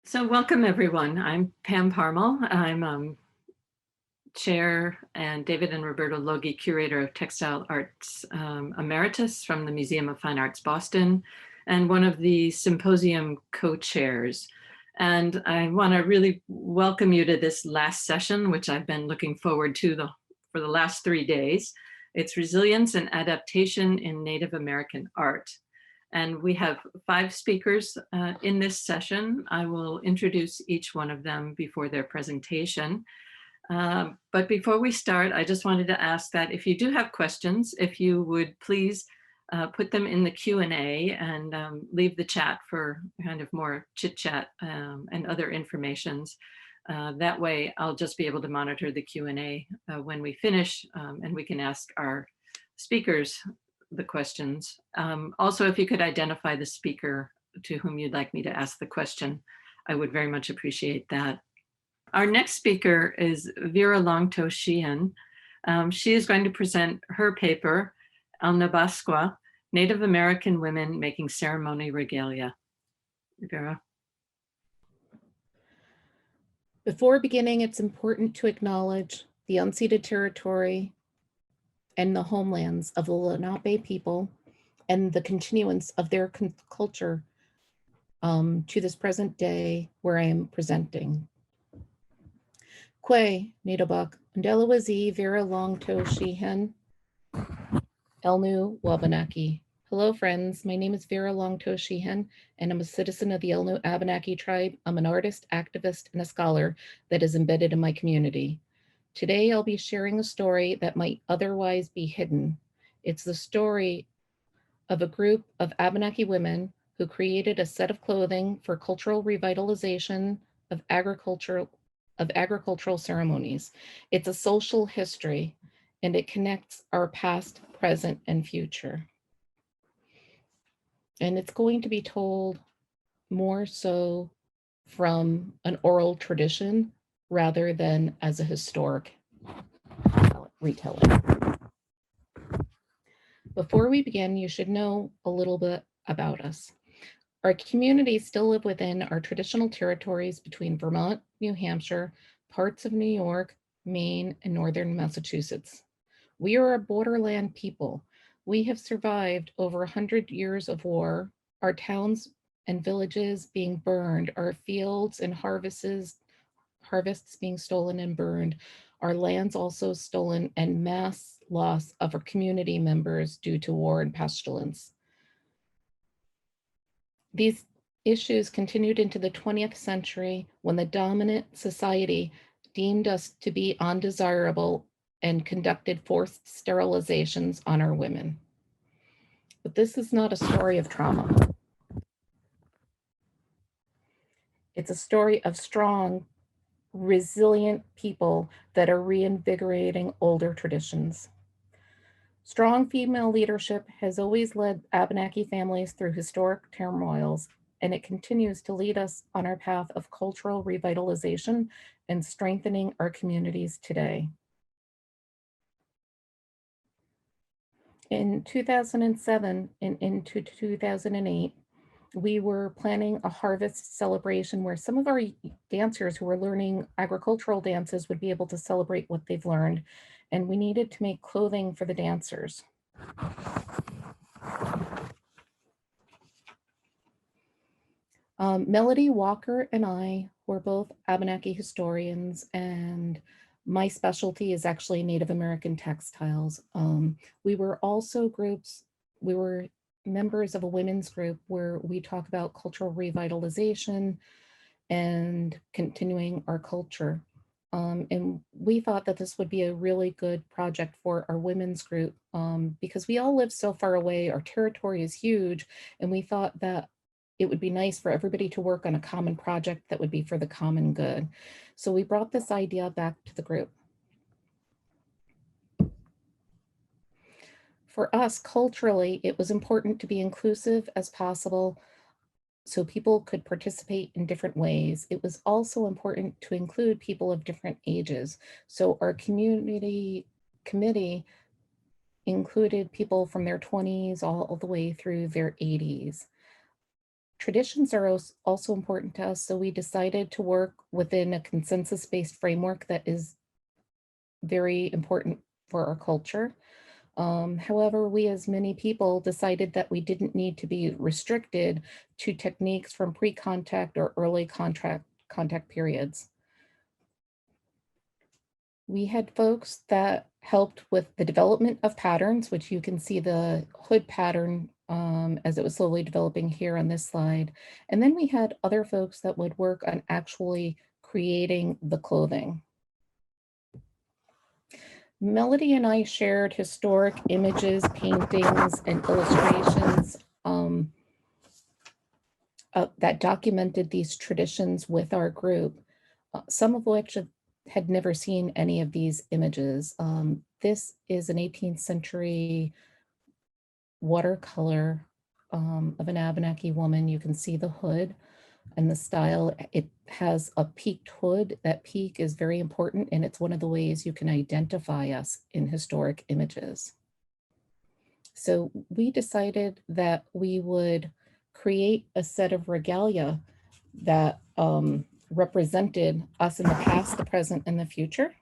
So welcome everyone. I'm Pam Parmel. I'm Chair and David and Roberta Logie Curator of Textile Arts Emeritus from the Museum of Fine Arts Boston and one of the Symposium co-chairs. And I want to really welcome you to this last session, which I've been looking forward to for the last 3 days. It's Resilience and Adaptation in Native American Art. And we have 5 speakers in this session. I will introduce each one of them before their presentation. But before we start, I just wanted to ask that if you do have questions, if you would please put them in the Q&A and leave the chat for kind of more chit chat and other informations. That way I'll just be able to monitor the Q&A when we finish and we can ask our speakers the questions. Also, if you could identify the speaker to whom you'd like me to ask the question, I would very much appreciate that. Our next speaker is Vera Longtoe Sheehan. She is going to present her paper, Alno Baskwa, Native American Women Making Ceremony Regalia. Vera. Before beginning, it's important to acknowledge the unceded territory and the homelands of the Lenape people and the continuance of their culture to this present day where I am presenting. Kwe, Nidabak, Ndelawazi, Vera Longtoe Sheehan, Alno Wabanaki. Hello friends, my name is Vera Longtoe Sheehan and I'm a citizen of the Alno Abenaki tribe. I'm an artist, activist, and a scholar that is embedded in my community. Today, I'll be sharing a story that might otherwise be hidden. It's the story of a group of Abenaki women who created a set of clothing for cultural revitalization of agricultural ceremonies. It's a social history, and it connects our past, present, and future. And it's going to be told more so from an oral tradition rather than as a historic retelling. Before we begin, you should know a little bit about us. Our communities still live within our traditional territories between Vermont, New Hampshire, parts of New York, Maine, and northern Massachusetts. We are a borderland people. We have survived over 100 years of war, our towns and villages being burned, our fields and harvests being stolen and burned, our lands also stolen, and mass loss of our community members due to war and pestilence. These issues continued into the 20th century when the dominant society deemed us to be undesirable and conducted forced sterilizations on our women. But this is not a story of trauma. It's a story of strong, resilient people that are reinvigorating older traditions. Strong female leadership has always led Abenaki families through historic turmoils, and it continues to lead us on our path of cultural revitalization and strengthening our communities today. In 2007 and into 2008, we were planning a harvest celebration where some of our dancers who were learning agricultural dances would be able to celebrate what they've learned, and we needed to make clothing for the dancers. Melody Walker and I were both Abenaki historians, and my specialty is actually Native American textiles. We were also we were members of a women's group where we talk about cultural revitalization and continuing our culture. And we thought that this would be a really good project for our women's group because we all live so far away, our territory is huge, and we thought that it would be nice for everybody to work on a common project that would be for the common good. So we brought this idea back to the group. For us, culturally, it was important to be inclusive as possible so people could participate in different ways. It was also important to include people of different ages. So our community committee included people from their 20s all the way through their 80s. traditions are also important to us, so we decided to work within a consensus-based framework that is very important for our culture. However, we as many people decided that we didn't need to be restricted to techniques from pre-contact or early contact periods. We had folks that helped with the development of patterns, which you can see the hood pattern as it was slowly developing here on this slide. And then we had other folks that would work on actually creating the clothing. Melody and I shared historic images, paintings, and illustrations that documented these traditions with our group, some of which had never seen any of these images. This is an 18th century watercolor of an Abenaki woman. You can see the hood and the style. It has a peaked hood. That peak is very important, and it's one of the ways you can identify us in historic images. So we decided that we would create a set of regalia that represented us in the past, the present, and the future.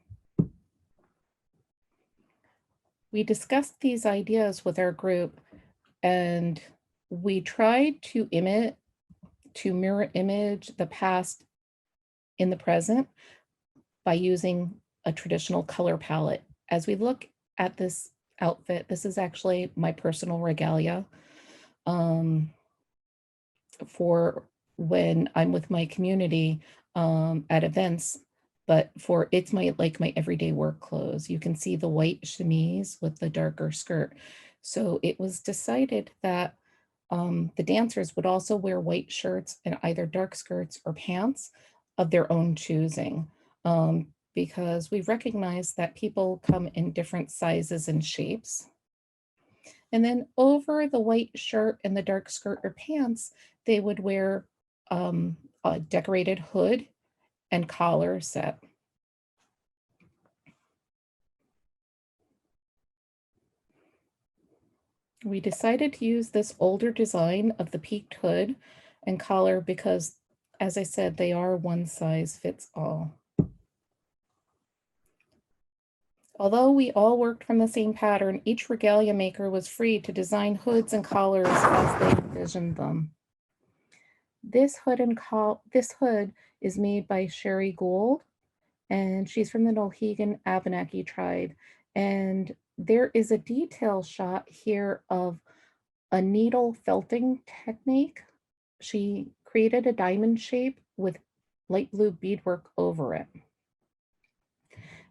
We discussed these ideas with our group, and we tried to mirror image the past in the present by using a traditional color palette. As we look at this outfit, this is actually my personal regalia for when I'm with my community at events, but it's my everyday work clothes. You can see the white chemise with the darker skirt. So it was decided that the dancers would also wear white shirts and either dark skirts or pants of their own choosing, because we recognize that people come in different sizes and shapes. And then over the white shirt and the dark skirt or pants, they would wear a decorated hood and collar set. We decided to use this older design of the peaked hood and collar because, as I said, they are one size fits all. Although we all worked from the same pattern, each regalia maker was free to design hoods and collars as they envisioned them. This hood is made by Sherry Gould, and she's from the Nulhegan Abenaki tribe. And there is a detail shot here of a needle felting technique. She created a diamond shape with light blue beadwork over it.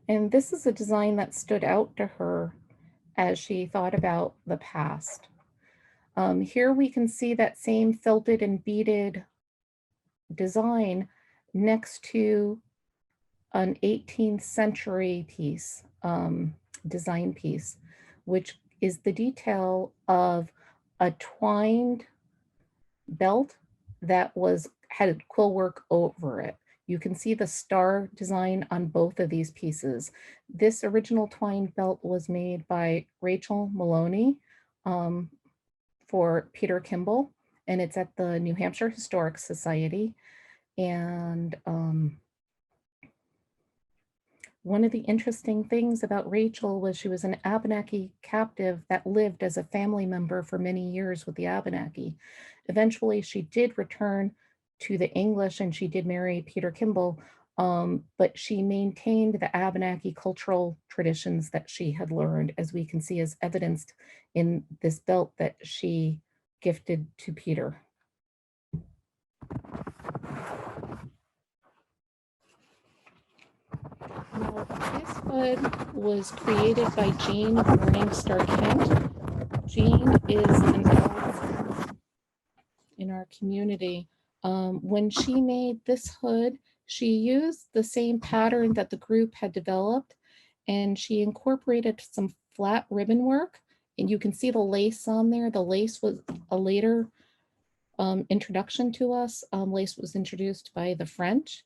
And this is a design that stood out to her as she thought about the past. Here we can see that same felted and beaded design next to an 18th century piece, design piece, which is the detail of a twined belt that had quill work over it. You can see the star design on both of these pieces. This original twined belt was made by Rachel Maloney for Peter Kimball, and it's at the New Hampshire Historic Society. And one of the interesting things about Rachel was she was an Abenaki captive that lived as a family member for many years with the Abenaki. Eventually, she did return to the English and she did marry Peter Kimball, but she maintained the Abenaki cultural traditions that she had learned, as we can see as evidenced in this belt that she gifted to Peter. Now, this hood was created by Jean Morningstar Kent. Jean is an elf in our community. When she made this hood, she used the same pattern that the group had developed, and she incorporated some flat ribbon work. And you can see the lace on there. The lace was a later introduction to us. Lace was introduced by the French,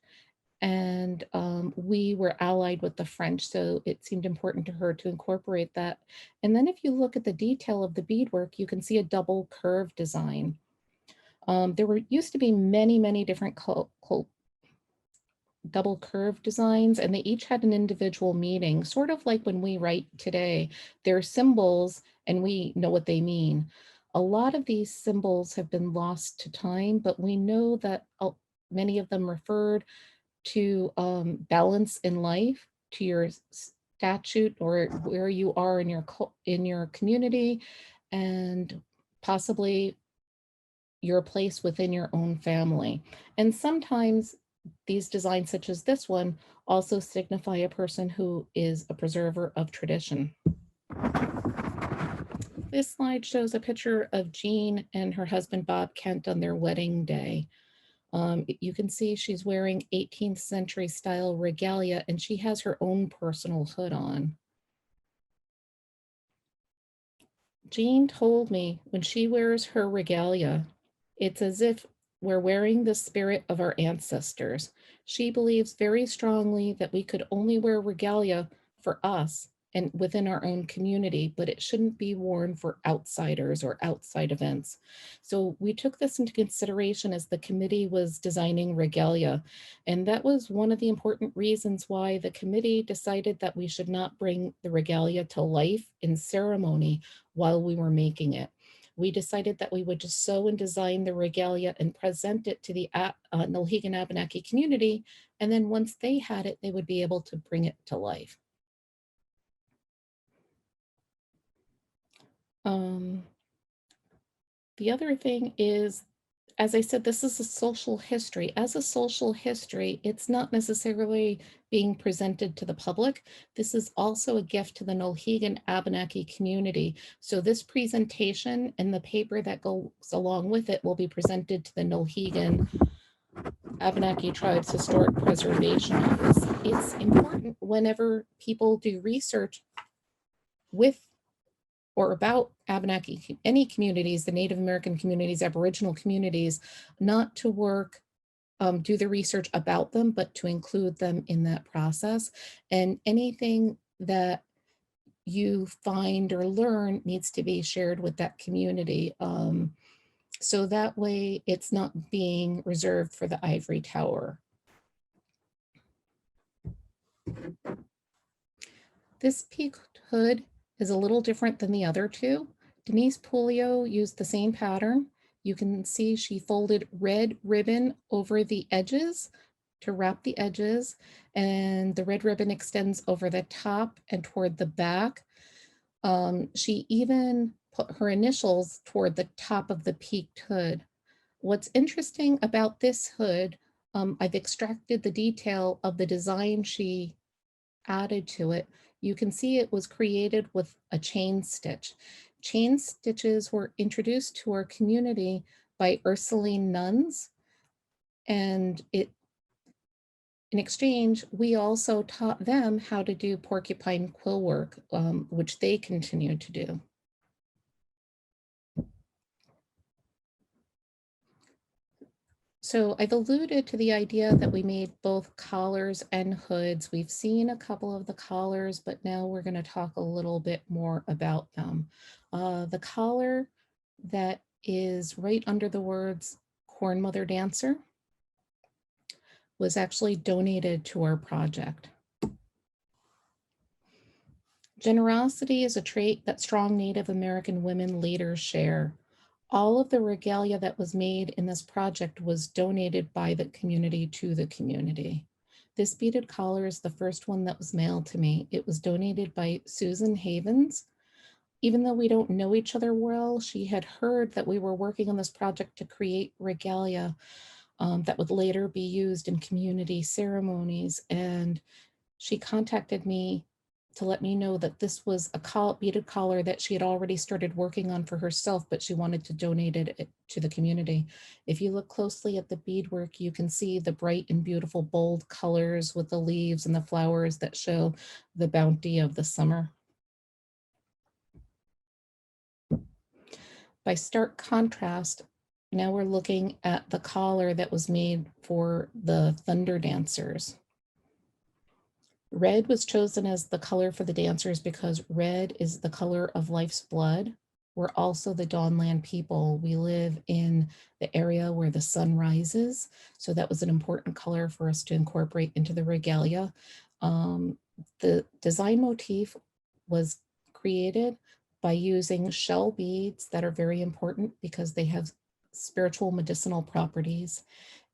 and we were allied with the French, so it seemed important to her to incorporate that. And then if you look at the detail of the beadwork, you can see a double curve design. Used to be many different double curve designs, and they each had an individual meaning, sort of like when we write today. They're symbols and we know what they mean. A lot of these symbols have been lost to time, but we know that many of them referred to balance in life, to your statute or where you are in your community, and possibly your place within your own family. And sometimes these designs, such as this one, also signify a person who is a preserver of tradition. This slide shows a picture of Jean and her husband Bob Kent on their wedding day. You can see she's wearing 18th century style regalia, and she has her own personal hood on. Jean told me when she wears her regalia, it's as if we're wearing the spirit of our ancestors. She believes very strongly that we could only wear regalia for us and within our own community, but it shouldn't be worn for outsiders or outside events. So we took this into consideration as the committee was designing regalia. And that was one of the important reasons why the committee decided that we should not bring the regalia to life in ceremony while we were making it. We decided that we would just sew and design the regalia and present it to the Nulhegan Abenaki community. And then once they had it, they would be able to bring it to life. The other thing is, as I said, this is a social history. As a social history, it's not necessarily being presented to the public. This is also a gift to the Nulhegan Abenaki community. So this presentation and the paper that goes along with it will be presented to the Nulhegan Abenaki Tribes Historic Preservation Office. It's important whenever people do research with or about Abenaki, any communities, the Native American communities, Aboriginal communities, not to do the research about them, but to include them in that process. And anything that you find or learn needs to be shared with that community. So that way it's not being reserved for the ivory tower. This peaked hood is a little different than the other two. Denise Pulio used the same pattern. You can see she folded red ribbon over the edges to wrap the edges, and the red ribbon extends over the top and toward the back. She even put her initials toward the top of the peaked hood. What's interesting about this hood, I've extracted the detail of the design she added to it. You can see it was created with a chain stitch. Chain stitches were introduced to our community by Ursuline nuns, and in exchange, we also taught them how to do porcupine quill work, which they continue to do. So I've alluded to the idea that we made both collars and hoods. We've seen a couple of the collars, but now we're going to talk a little bit more about them. The collar that is right under the words Corn Mother Dancer was actually donated to our project. Generosity is a trait that strong Native American women leaders share. All of the regalia that was made in this project was donated by the community to the community. This beaded collar is the first one that was mailed to me. It was donated by Susan Havens. Even though we don't know each other well, she had heard that we were working on this project to create regalia that would later be used in community ceremonies. And she contacted me to let me know that this was a beaded collar that she had already started working on for herself, but she wanted to donate it to the community. If you look closely at the beadwork, you can see the bright and beautiful bold colors with the leaves and the flowers that show the bounty of the summer. By stark contrast, now we're looking at the collar that was made for the Thunder Dancers. Red was chosen as the color for the dancers because red is the color of life's blood, we're also the Dawnland people. We live in the area where the sun rises. So that was an important color for us to incorporate into the regalia. The design motif was created by using shell beads that are very important because they have spiritual medicinal properties.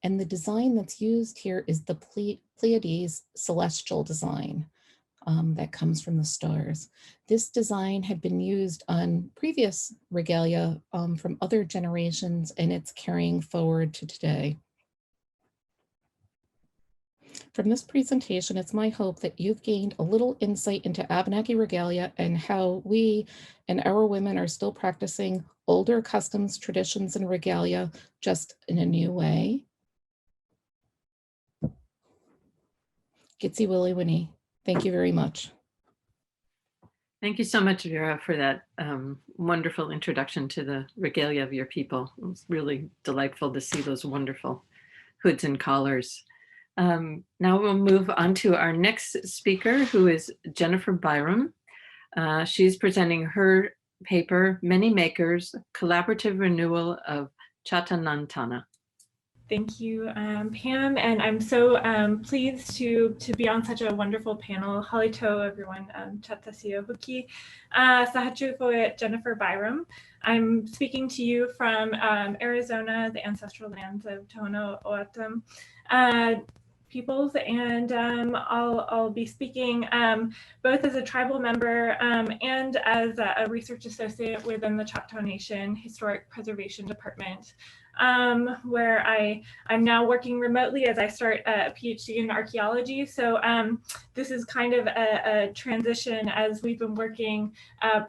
And the design that's used here is the Pleiades celestial design that comes from the stars. This design had been used on previous regalia from other generations, and it's carrying forward to today. From this presentation, it's my hope that you've gained a little insight into Abenaki regalia and how we and our women are still practicing older customs, traditions, and regalia just in a new way. Gitsy Willy Winnie, thank you very much. Thank you so much, Vera, for that wonderful introduction to the regalia of your people. It was really delightful to see those wonderful hoods and collars. Now we'll move on to our next speaker, who is Jennifer Byram. She's presenting her paper, Many Makers, Collaborative Renewal of Chahta. Thank you, Pam, and I'm so pleased to be on such a wonderful panel. Halito, everyone, Chahta Huki, Sahachu Foet, Jennifer Byram. I'm speaking to you from Arizona, the ancestral lands of Tohono O'odham peoples, and I'll be speaking both as a tribal member and as a research associate within the Choctaw Nation Historic Preservation Department, where I'm now working remotely as I start a PhD in archaeology. So this is kind of a transition, as we've been working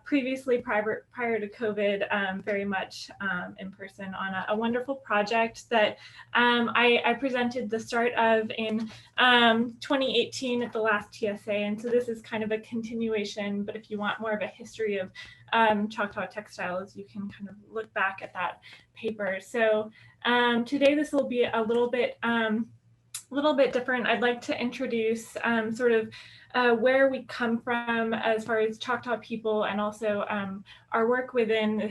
previously prior to COVID very much in person on a wonderful project that I presented the start of in 2018 at the last TSA. And so this is kind of a continuation, but if you want more of a history of Choctaw textiles, you can kind of look back at that paper. So today this will be a little bit different. I'd like to introduce sort of where we come from as far as Choctaw people, and also our work within the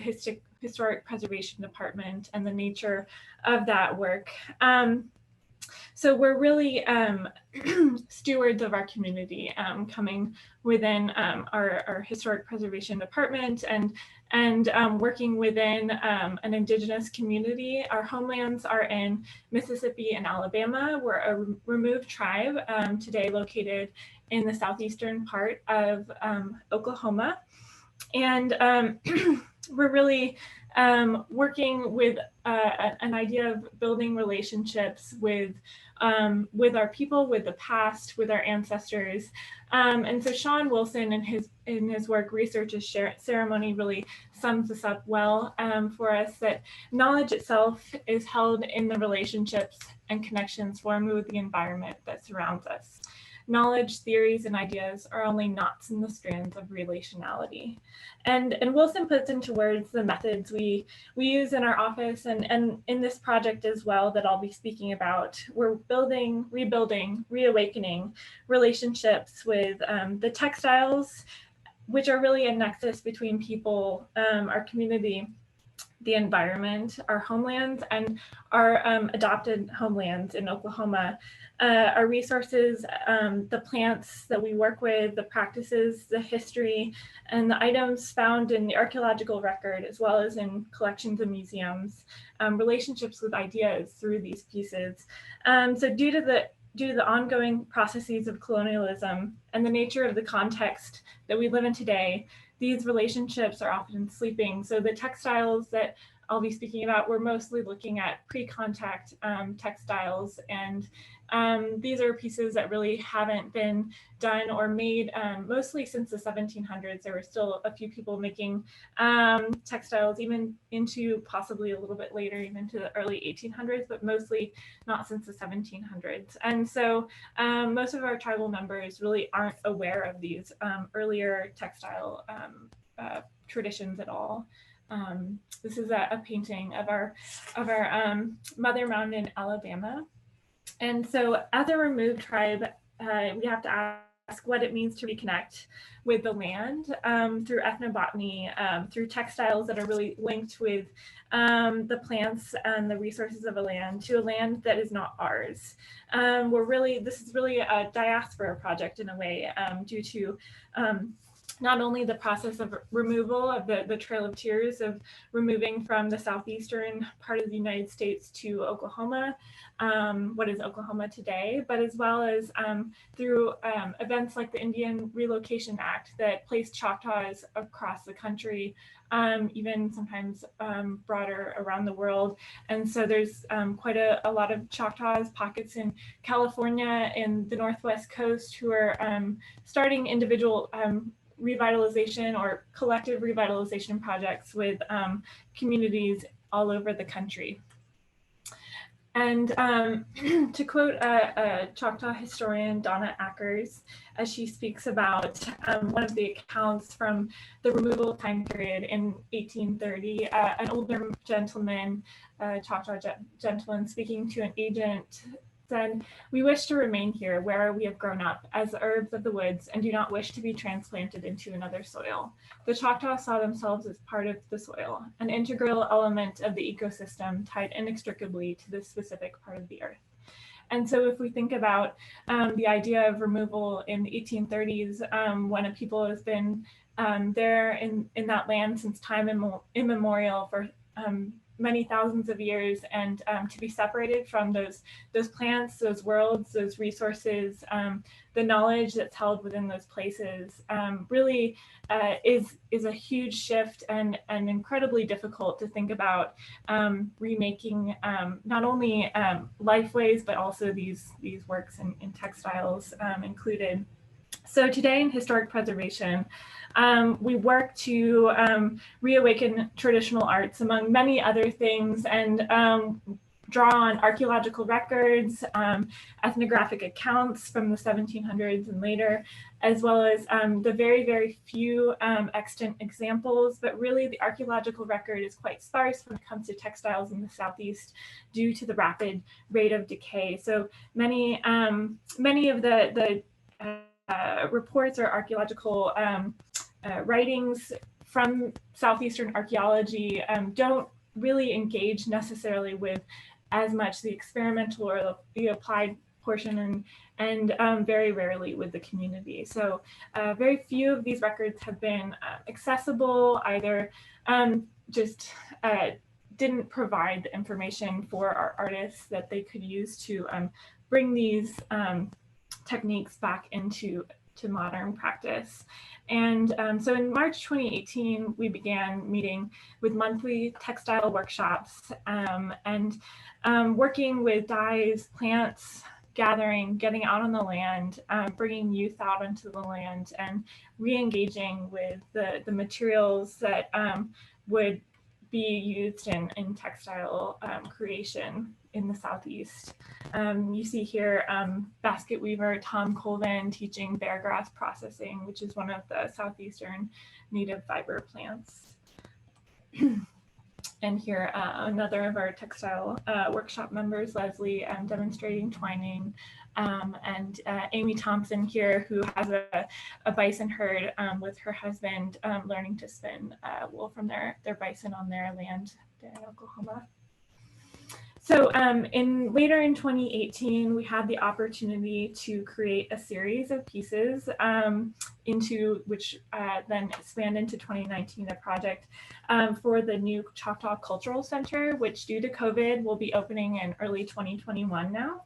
Historic Preservation Department and the nature of that work. So we're really stewards of our community, coming within our Historic Preservation Department and working within an Indigenous community. Our homelands are in Mississippi and Alabama. We're a removed tribe today located in the southeastern part of Oklahoma. And we're really working with an idea of building relationships with our people, with the past, with our ancestors. And so Sean Wilson in his work, Research as Ceremony, really sums this up well for us, that knowledge itself is held in the relationships and connections formed with the environment that surrounds us. Knowledge, theories, and ideas are only knots in the strands of relationality. And Wilson puts into words the methods we use in our office and in this project as well that I'll be speaking about. We're building, rebuilding, reawakening relationships with the textiles, which are really a nexus between people, our community, the environment, our homelands, and our adopted homelands in Oklahoma. Our resources, the plants that we work with, the practices, the history, and the items found in the archaeological record, as well as in collections and museums, relationships with ideas through these pieces. So due to the ongoing processes of colonialism and the nature of the context that we live in today, these relationships are often sleeping. So the textiles that I'll be speaking about, we're mostly looking at pre-contact textiles, and these are pieces that really haven't been done or made mostly since the 1700s. There were still a few people making textiles even into possibly a little bit later, even to the early 1800s, but mostly not since the 1700s. And so most of our tribal members really aren't aware of these earlier textile traditions at all. This is a painting of our mother mound in Alabama. And so as a removed tribe, we have to what it means to reconnect with the land through ethnobotany, through textiles that are really linked with the plants and the resources of a land to a land that is not ours. This is really a diaspora project in a way, due to not only the process of removal of the Trail of Tears, of removing from the southeastern part of the United States to Oklahoma, what is Oklahoma today, but as well as through events like the Indian Relocation Act that placed Choctaws across the country, even sometimes broader around the world. And so there's quite a lot of Choctaws pockets in California and the Northwest coast who are starting individual revitalization or collective revitalization projects with communities all over the country. And to quote a Choctaw historian, Donna Ackers, as she speaks about one of the accounts from the removal time period in 1830, an older gentleman, Choctaw gentleman, speaking to an agent, said, "We wish to remain here where we have grown up as the herbs of the woods and do not wish to be transplanted into another soil. The Choctaw saw themselves as part of the soil, an integral element of the ecosystem tied inextricably to this specific part of the earth." And so if we think about the idea of removal in the 1830s, when a people has been there in that land since time immemorial for many thousands of years, and to be separated from those plants, those worlds, those resources, the knowledge that's held within those places, really is a huge shift and incredibly difficult to think about remaking not only lifeways, but also these works in textiles included. So today in historic preservation, we work to reawaken traditional arts, among many other things, and draw on archaeological records, ethnographic accounts from the 1700s and later, as well as the very, very few extant examples, but really the archaeological record is quite sparse when it comes to textiles in the Southeast due to the rapid rate of decay. So many of the reports or archaeological writings from Southeastern archaeology don't really engage necessarily with as much the experimental or the applied portion, and very rarely with the community. So very few of these records have been accessible, either just didn't provide the information for our artists that they could use to bring these techniques back into modern practice. And so in March 2018, we began meeting with monthly textile workshops and working with dyes, plants, gathering, getting out on the land, bringing youth out onto the land, and re-engaging with the materials that would be used in textile creation in the Southeast. You see here basket weaver Tom Colvin teaching beargrass processing, which is one of the Southeastern native fiber plants. And here another of our textile workshop members, Leslie, demonstrating twining, and Amy Thompson here, who has a bison herd with her husband, learning to spin wool from their bison on their land there in Oklahoma. So later in 2018, we had the opportunity to create a series of pieces into which then expand into 2019, a project for the new Choctaw Cultural Center, which due to COVID will be opening in early 2021 now.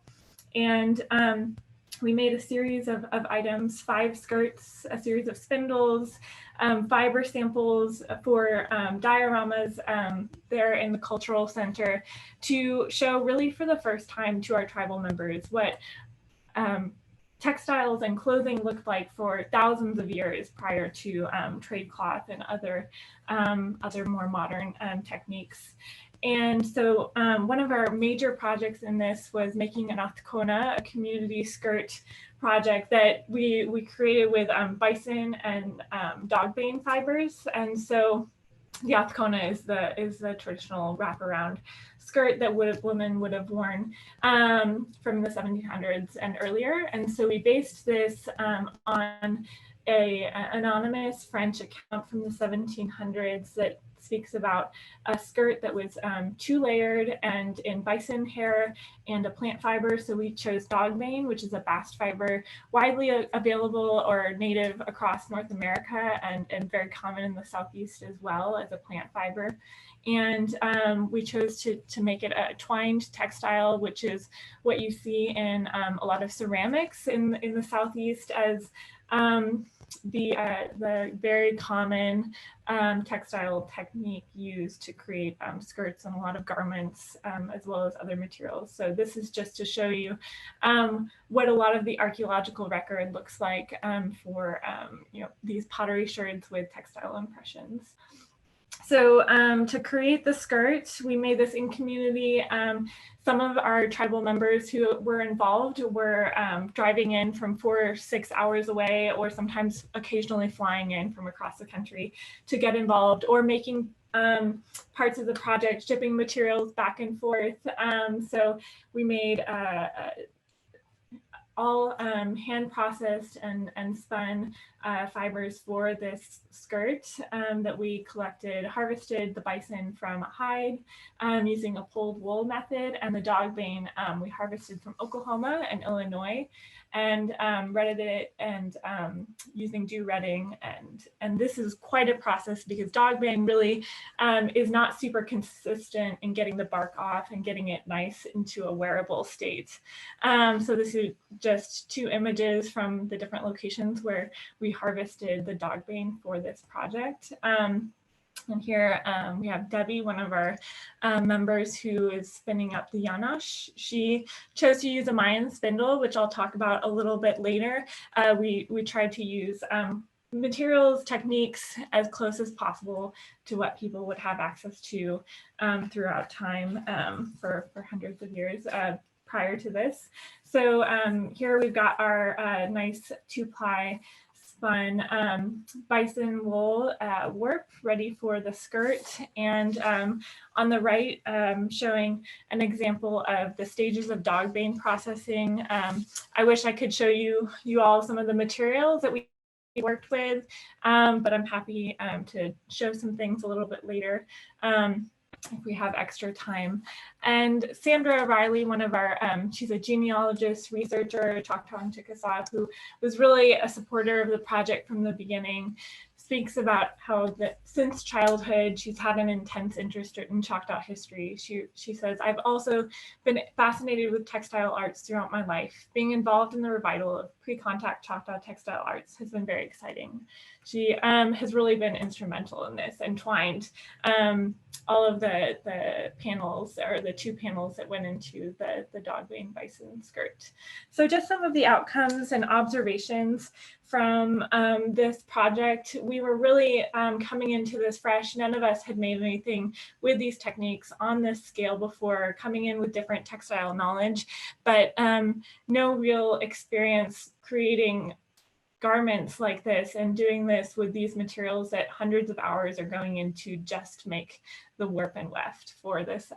And we made a series of items, 5 skirts, a series of spindles, fiber samples for dioramas there in the Cultural Center to show really for the first time to our tribal members what textiles and clothing looked like for thousands of years prior to trade cloth and other more modern techniques. And so one of our major projects in this was making an Atkona, a community skirt project that we created with bison and dogbane fibers. And so the Atkona is the traditional wraparound skirt that women would have worn from the 1700s and earlier. And so we based this on an anonymous French account from the 1700s that speaks about a skirt that was 2-layered and in bison hair and a plant fiber. So we chose dogbane, which is a bast fiber widely available or native across North America and very common in the Southeast as well as a plant fiber. And we chose to make it a twined textile, which is what you see in a lot of ceramics in the Southeast as the very common textile technique used to create skirts and a lot of garments, as well as other materials. So this is just to show you what a lot of the archaeological record looks like for these pottery sherds with textile impressions. So to create the skirt, we made this in community. Some of our tribal members who were involved were driving in from 4 or 6 hours away, or sometimes occasionally flying in from across the country to get involved, or making parts of the project, shipping materials back and forth. So we made all hand processed and spun fibers for this skirt that we harvested the bison from hide using a pulled wool method, and the dogbane we harvested from Oklahoma and Illinois, and retted it and using dew retting. And this is quite a process because dogbane really is not super consistent in getting the bark off and getting it nice into a wearable state. So this is just 2 images from the different locations where we harvested the dogbane for this project. And here we have Debbie, one of our members who is spinning up the yanash. She chose to use a Mayan spindle, which I'll talk about a little bit later. We tried to use materials, techniques as close as possible to what people would have access to throughout time for hundreds of years prior to this. So here we've got our nice 2-ply spun bison wool warp ready for the skirt. And on the right, showing an example of the stages of dogbane processing. I wish I could show you all some of the materials that we worked with, but I'm happy to show some things a little bit later if we have extra time. And Sandra Riley, one of our, she's a genealogist, researcher, Choctaw and Chickasaw, who was really a supporter of the project from the beginning, speaks about how since childhood, she's had an intense interest in Choctaw history. She says, I've also been fascinated with textile arts throughout my life. Being involved in the revival of pre-contact Choctaw textile arts has been very exciting. She has really been instrumental in this and twined all of the panels, or the 2 panels that went into the dogbane bison skirt. So just some of the outcomes and observations from this project. We were really coming into this fresh. None of us had made anything with these techniques on this scale before, coming in with different textile knowledge, but no real experience creating garments like this and doing this with these materials that hundreds of hours are going into just make the warp and weft for this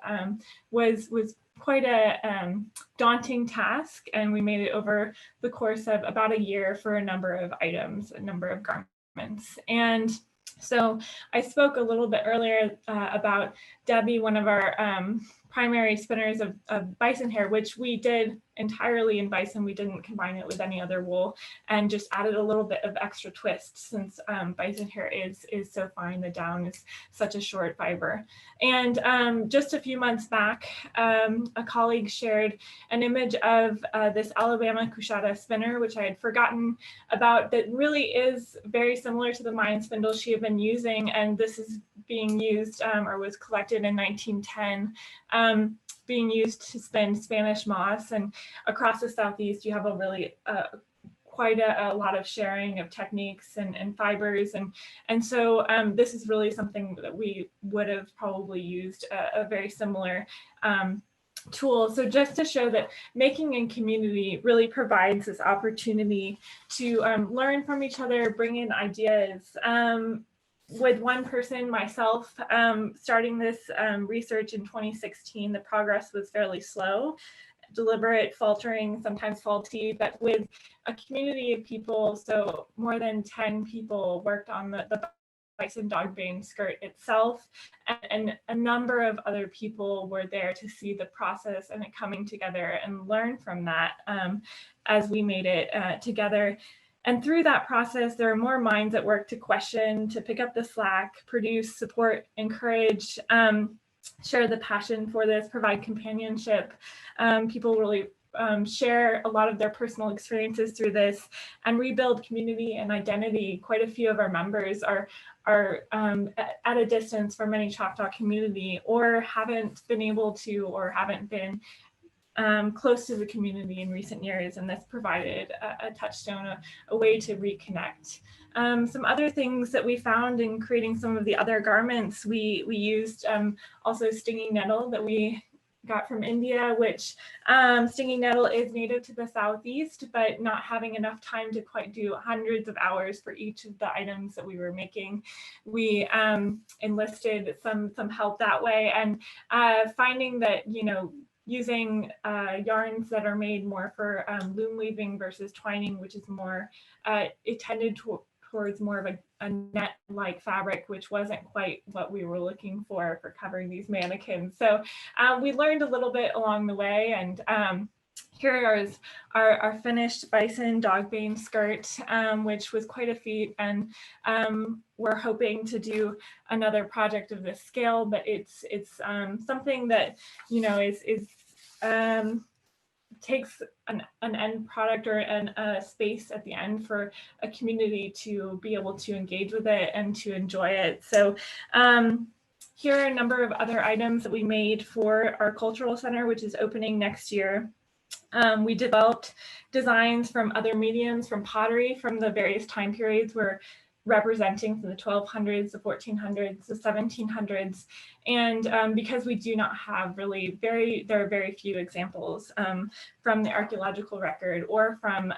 was quite a daunting task. And we made it over the course of about a year for a number of items, a number of garments. And so I spoke a little bit earlier about Debbie, one of our primary spinners of bison hair, which we did entirely in bison. We didn't combine it with any other wool, and just added a little bit of extra twist since bison hair is so fine. The down is such a short fiber. And just a few months back, a colleague shared an image of this Alabama Chahta spinner, which I had forgotten about, that really is very similar to the Mayan spindle she had been using. And this is being used or was collected in 1910. Being used to spin Spanish moss, and across the Southeast you have a really quite a lot of sharing of techniques and fibers, and so this is really something that we would have probably used a very similar tool. So just to show that making in community really provides this opportunity to learn from each other, bring in ideas. with one person, myself, starting this research in 2016, the progress was fairly slow, deliberate, faltering, sometimes faulty, but with a community of people, so more than 10 people worked on the bison dogbane skirt itself, and a number of other people were there to see the process and it coming together and learn from that as we made it together. And through that process, there are more minds at work to question, to pick up the slack, produce, support, encourage, share the passion for this, provide companionship. People really share a lot of their personal experiences through this and rebuild community and identity. Quite a few of our members are at a distance from any Choctaw community, or haven't been able to, or haven't been close to the community in recent years, and this provided a touchstone, a way to reconnect. Some other things that we found in creating some of the other garments, we used also stinging nettle that we got from India, which stinging nettle is native to the Southeast, but not having enough time to quite do hundreds of hours for each of the items that we were making. We enlisted some help that way, and finding that, you know, using yarns that are made more for loom weaving versus twining, which is more, it tended towards more of a net-like fabric, which wasn't quite what we were looking for covering these mannequins. So we learned a little bit along the way, and here is our finished bison dogbane skirt, which was quite a feat, and we're hoping to do another project of this scale, but it's something that, you know, is takes an end product or a space at the end for a community to be able to engage with it and to enjoy it. So here are a number of other items that we made for our cultural center, which is opening next year. We developed designs from other mediums, from pottery, from the various time periods we're representing, from the 1200s, the 1400s, the 1700s. And because we do not have really there are very few examples from the archaeological record or from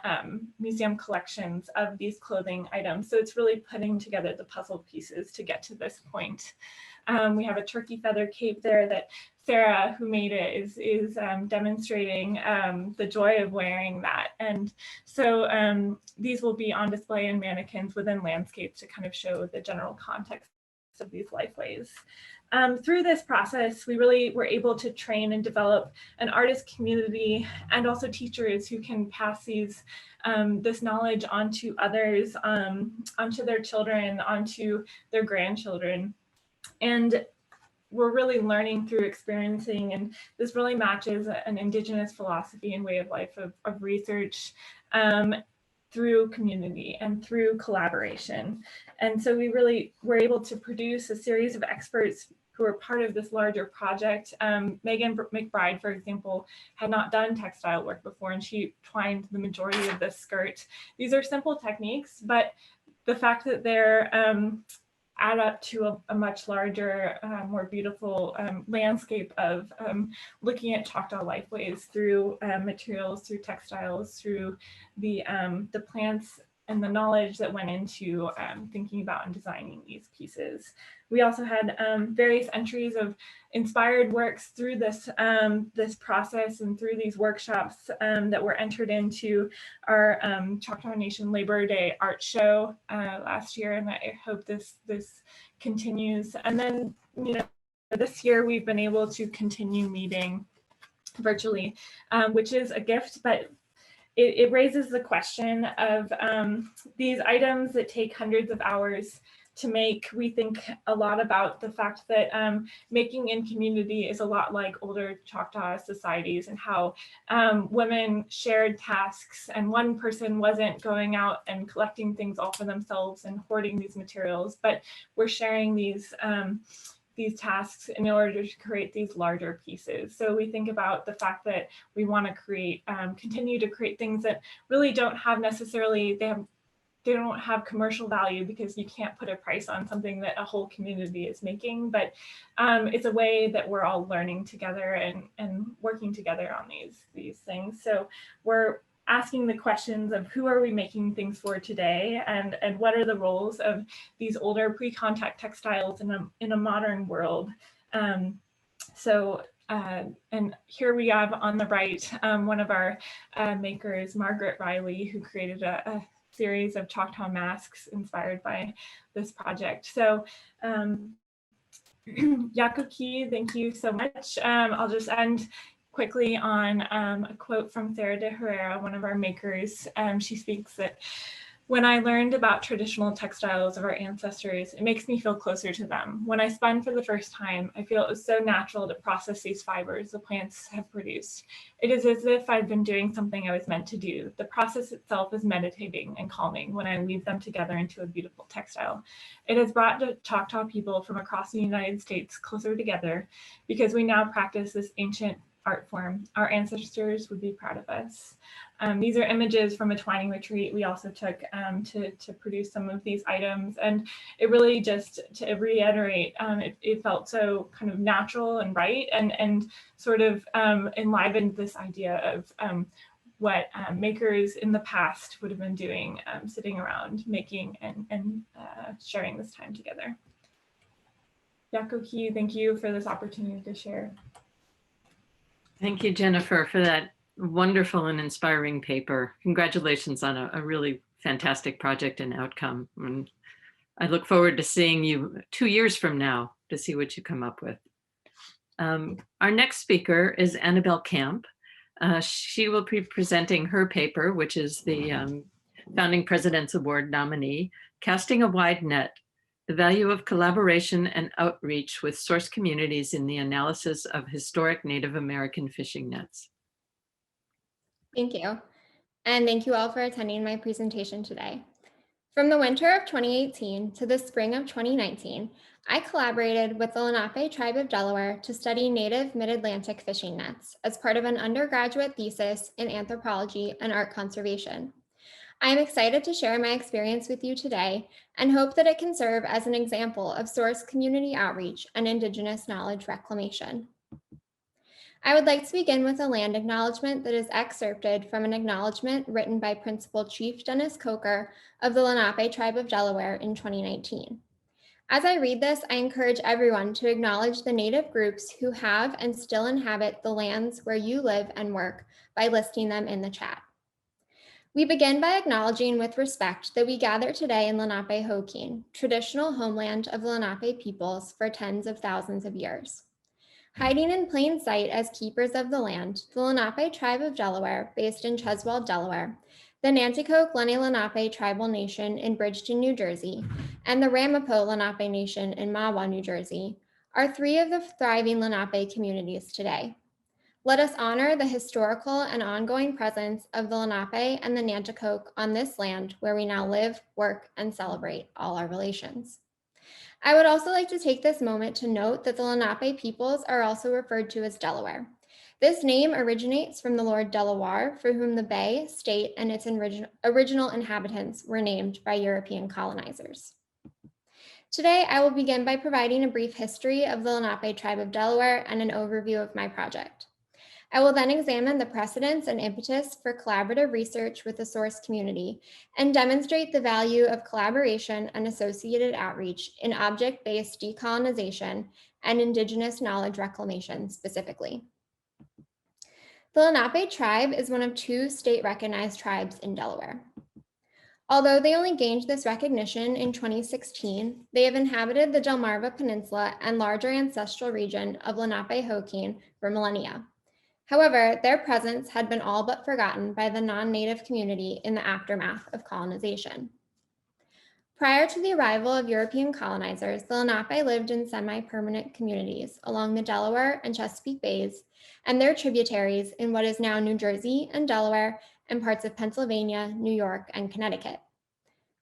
museum collections of these clothing items. So it's really putting together the puzzle pieces to get to this point. We have a turkey feather cape there that Vera, who made it, is demonstrating the joy of wearing that. And so these will be on display in mannequins within landscapes to kind of show the general context of these lifeways. Through this process, we really were able to train and develop an artist community and also teachers who can pass this knowledge onto others, onto their children, onto their grandchildren. And we're really learning through experiencing, and this really matches an Indigenous philosophy and way of life of research through community and through collaboration. And so we really were able to produce a series of experts who are part of this larger project. Megan McBride, for example, had not done textile work before, and she twined the majority of this skirt. These are simple techniques, but the fact that they're add up to a much larger, more beautiful landscape of looking at Choctaw lifeways through materials, through textiles, through the plants and the knowledge that went into thinking about and designing these pieces. We also had various entries of inspired works through this process and through these workshops that were entered into our Choctaw Nation Labor Day art show last year, and I hope this continues. And then, you know, this year we've been able to continue meeting virtually, which is a gift, but it raises the question of these items that take hundreds of hours to make. We think a lot about the fact that making in community is a lot like older Choctaw societies, and how women shared tasks, and one person wasn't going out and collecting things all for themselves and hoarding these materials, but we're sharing these tasks in order to create these larger pieces. So we think about the fact that we want to create, continue to create things that really don't have necessarily, they don't have commercial value, because you can't put a price on something that a whole community is making, but it's a way that we're all learning together and working together on these things. So we're asking the questions of who are we making things for today, and what are the roles of these older pre-contact textiles in a modern world. And here we have on the right one of our makers, Margaret Riley, who created a series of Choctaw masks inspired by this project. So Yakuki, thank you so much. I'll just end quickly on a quote from Sarah de Herrera, one of our makers. She speaks that, "When I learned about traditional textiles of our ancestors, it makes me feel closer to them. When I spun for the first time, I feel it was so natural to process these fibers the plants have produced. It is as if I'd been doing something I was meant to do. The process itself is meditating and calming when I weave them together into a beautiful textile. It has brought the Choctaw people from across the United States closer together because we now practice this ancient art form. Our ancestors would be proud of us." These are images from a twining retreat we also took to produce some of these items. And it really, just to reiterate, it felt so kind of natural and right, and sort of enlivened this idea of what makers in the past would have been doing, sitting around making and sharing this time together. Yakuki, thank you for this opportunity to share. Thank you, Jennifer, for that wonderful and inspiring paper. Congratulations on a really fantastic project and outcome. And I look forward to seeing you 2 years from now to see what you come up with. Our next speaker is Annabelle Camp. She will be presenting her paper, which is the Founding President's Award nominee, "Casting a Wide Net: The Value of Collaboration and Outreach with Source Communities in the Analysis of Historic Native American Fishing Nets." Thank you. And thank you all for attending my presentation today. From the winter of 2018 to the spring of 2019, I collaborated with the Lenape tribe of Delaware to study native mid-Atlantic fishing nets as part of an undergraduate thesis in anthropology and art conservation. I am excited to share my experience with you today and hope that it can serve as an example of source community outreach and Indigenous knowledge reclamation. I would like to begin with a land acknowledgement that is excerpted from an acknowledgement written by Principal Chief Dennis Coker of the Lenape tribe of Delaware in 2019. As I read this, I encourage everyone to acknowledge the Native groups who have and still inhabit the lands where you live and work by listing them in the chat. We begin by acknowledging with respect that we gather today in Lenape-Hoquin, traditional homeland of the Lenape peoples for tens of thousands of years. Hiding in plain sight as keepers of the land, the Lenape tribe of Delaware, based in Cheswold, Delaware, the Nanticoke-Lenni Lenape tribal nation in Bridgeton, New Jersey, and the Ramapo Lenape nation in Mahwah, New Jersey, are three of the thriving Lenape communities today. Let us honor the historical and ongoing presence of the Lenape and the Nanticoke on this land where we now live, work, and celebrate all our relations. I would also like to take this moment to note that the Lenape peoples are also referred to as Delaware. This name originates from the Lord Delaware, for whom the bay, state, and its original inhabitants were named by European colonizers. Today, I will begin by providing a brief history of the Lenape tribe of Delaware and an overview of my project. I will then examine the precedents and impetus for collaborative research with the source community and demonstrate the value of collaboration and associated outreach in object-based decolonization and Indigenous knowledge reclamation specifically. The Lenape tribe is one of two state-recognized tribes in Delaware. Although they only gained this recognition in 2016, they have inhabited the Delmarva Peninsula and larger ancestral region of Lenape-Hoquin for millennia. However, their presence had been all but forgotten by the non-native community in the aftermath of colonization. Prior to the arrival of European colonizers, the Lenape lived in semi-permanent communities along the Delaware and Chesapeake Bays and their tributaries in what is now New Jersey and Delaware and parts of Pennsylvania, New York, and Connecticut.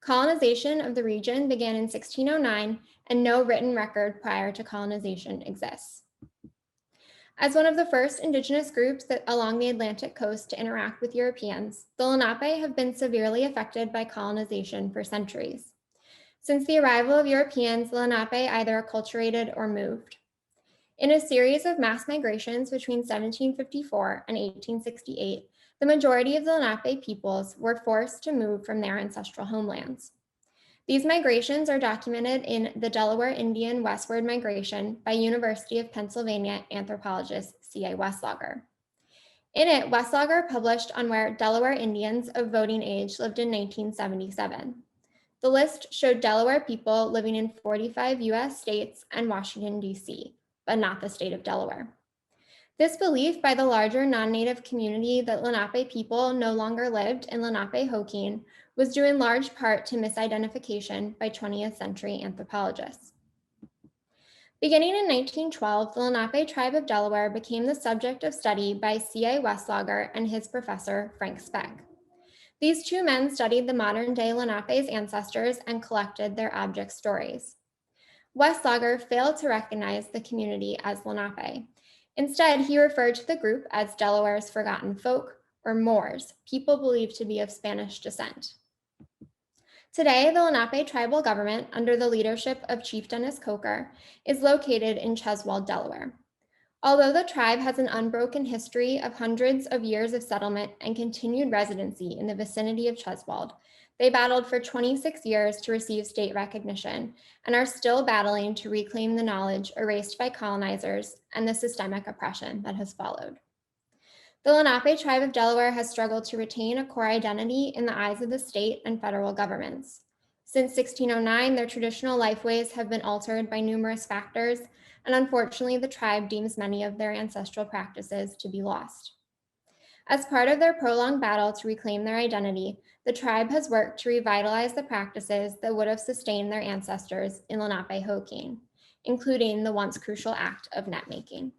Colonization of the region began in 1609, and no written record prior to colonization exists. As one of the first Indigenous groups along the Atlantic coast to interact with Europeans, the Lenape have been severely affected by colonization for centuries. Since the arrival of Europeans, the Lenape either acculturated or moved. In a series of mass migrations between 1754 and 1868, the majority of the Lenape peoples were forced to move from their ancestral homelands. These migrations are documented in the Delaware Indian Westward Migration by University of Pennsylvania anthropologist C.A. Westlager. In it, Westlager published on where Delaware Indians of voting age lived in 1977. The list showed Delaware people living in 45 US states and Washington, D.C., but not the state of Delaware. This belief by the larger non-native community that Lenape people no longer lived in Lenape-Hokkien was due in large part to misidentification by 20th century anthropologists. Beginning in 1912, the Lenape tribe of Delaware became the subject of study by C.A. Westlager and his professor, Frank Speck. These two men studied the modern-day Lenape's ancestors and collected their object stories. Westlager failed to recognize the community as Lenape. Instead, he referred to the group as Delaware's forgotten folk, or Moors, people believed to be of Spanish descent. Today, the Lenape tribal government, under the leadership of Chief Dennis Coker, is located in Cheswold, Delaware. Although the tribe has an unbroken history of hundreds of years of settlement and continued residency in the vicinity of Cheswold, they battled for 26 years to receive state recognition and are still battling to reclaim the knowledge erased by colonizers and the systemic oppression that has followed. The Lenape tribe of Delaware has struggled to retain a core identity in the eyes of the state and federal governments. Since 1609, their traditional lifeways have been altered by numerous factors, and unfortunately, the tribe deems many of their ancestral practices to be lost. As part of their prolonged battle to reclaim their identity, the tribe has worked to revitalize the practices that would have sustained their ancestors in Lenape-Hokkien, including the once crucial act of net making.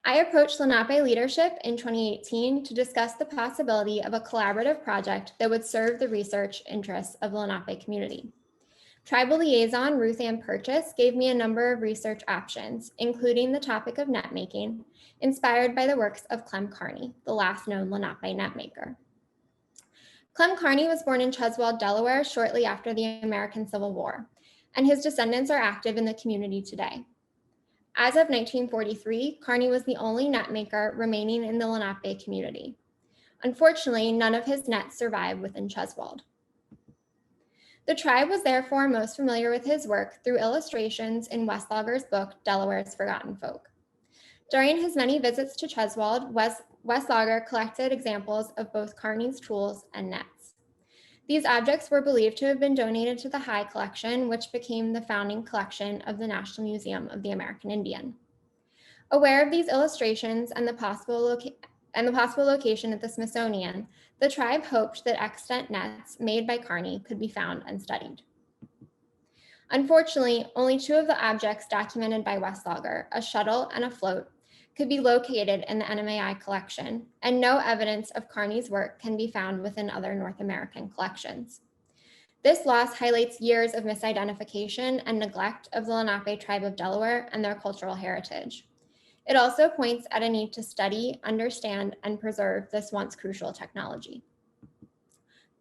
I approached Lenape leadership in 2018 to discuss the possibility of a collaborative project that would serve the research interests of the Lenape community. Tribal liaison Ruth Ann Purchase gave me a number of research options, including the topic of net making, inspired by the works of Clem Carney, the last known Lenape net maker. Clem Carney was born in Cheswold, Delaware, shortly after the American Civil War, and his descendants are active in the community today. As of 1943, Carney was the only net maker remaining in the Lenape community. Unfortunately, none of his nets survive within Cheswold. The tribe was therefore most familiar with his work through illustrations in Westlager's book, Delaware's Forgotten Folk. During his many visits to Cheswold, Westlager collected examples of both Carney's tools and nets. These objects were believed to have been donated to the High Collection, which became the founding collection of the National Museum of the American Indian. Aware of these illustrations and the possible location at the Smithsonian, the tribe hoped that extant nets made by Carney could be found and studied. Unfortunately, only two of the objects documented by Westlager, a shuttle and a float, could be located in the NMAI collection, and no evidence of Carney's work can be found within other North American collections. This loss highlights years of misidentification and neglect of the Lenape tribe of Delaware and their cultural heritage. It also points at a need to study, understand, and preserve this once crucial technology.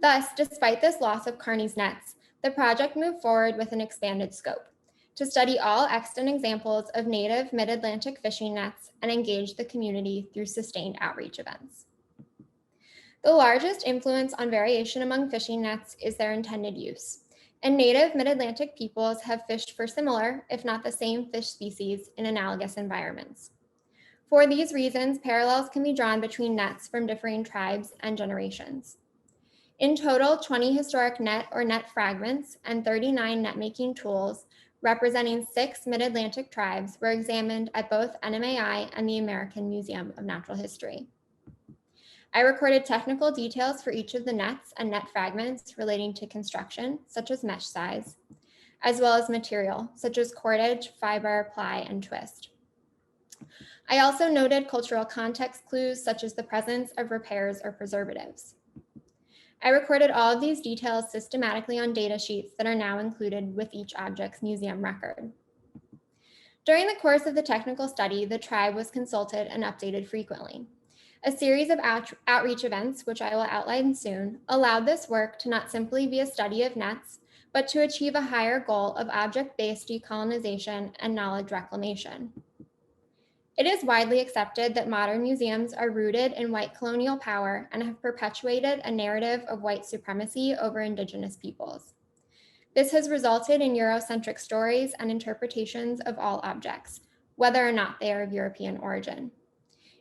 Thus, despite this loss of Carney's nets, the project moved forward with an expanded scope to study all extant examples of native mid-Atlantic fishing nets and engage the community through sustained outreach events. The largest influence on variation among fishing nets is their intended use, and native mid-Atlantic peoples have fished for similar, if not the same fish species in analogous environments. For these reasons, parallels can be drawn between nets from differing tribes and generations. In total, 20 historic net or net fragments and 39 net-making tools representing 6 mid-Atlantic tribes were examined at both NMAI and the American Museum of Natural History. I recorded technical details for each of the nets and net fragments relating to construction, such as mesh size, as well as material, such as cordage, fiber, ply, and twist. I also noted cultural context clues, such as the presence of repairs or preservatives. I recorded all of these details systematically on data sheets that are now included with each object's museum record. During the course of the technical study, the tribe was consulted and updated frequently. A series of outreach events, which I will outline soon, allowed this work to not simply be a study of nets, but to achieve a higher goal of object-based decolonization and knowledge reclamation. It is widely accepted that modern museums are rooted in white colonial power and have perpetuated a narrative of white supremacy over Indigenous peoples. This has resulted in Eurocentric stories and interpretations of all objects, whether or not they are of European origin.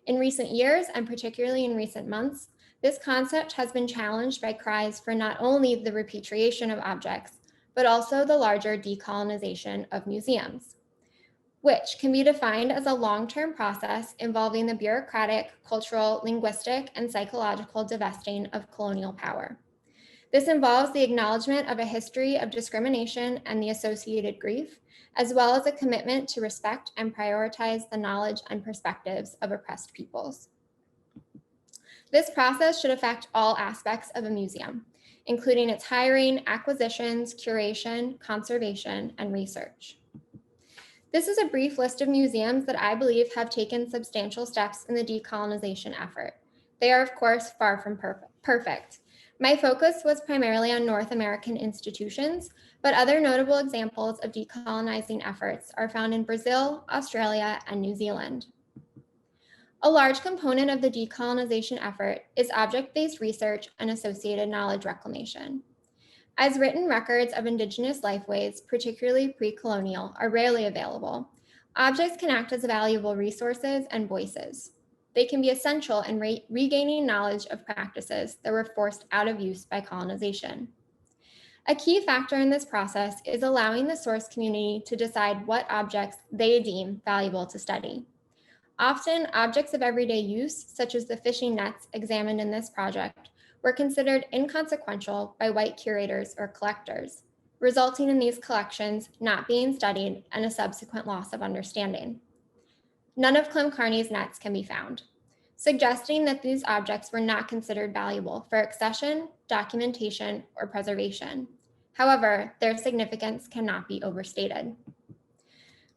In recent years, and particularly in recent months, this concept has been challenged by cries for not only the repatriation of objects, but also the larger decolonization of museums, which can be defined as a long-term process involving the bureaucratic, cultural, linguistic, and psychological divesting of colonial power. This involves the acknowledgement of a history of discrimination and the associated grief, as well as a commitment to respect and prioritize the knowledge and perspectives of oppressed peoples. This process should affect all aspects of a museum, including its hiring, acquisitions, curation, conservation, and research. This is a brief list of museums that I believe have taken substantial steps in the decolonization effort. They are, of course, far from perfect. My focus was primarily on North American institutions, but other notable examples of decolonizing efforts are found in Brazil, Australia, and New Zealand. A large component of the decolonization effort is object-based research and associated knowledge reclamation. As written records of Indigenous lifeways, particularly pre-colonial, are rarely available, objects can act as valuable resources and voices. They can be essential in regaining knowledge of practices that were forced out of use by colonization. A key factor in this process is allowing the source community to decide what objects they deem valuable to study. Often, objects of everyday use, such as the fishing nets examined in this project, were considered inconsequential by white curators or collectors, resulting in these collections not being studied and a subsequent loss of understanding. None of Clem-Carney's nets can be found, suggesting that these objects were not considered valuable for accession, documentation, or preservation. However, their significance cannot be overstated.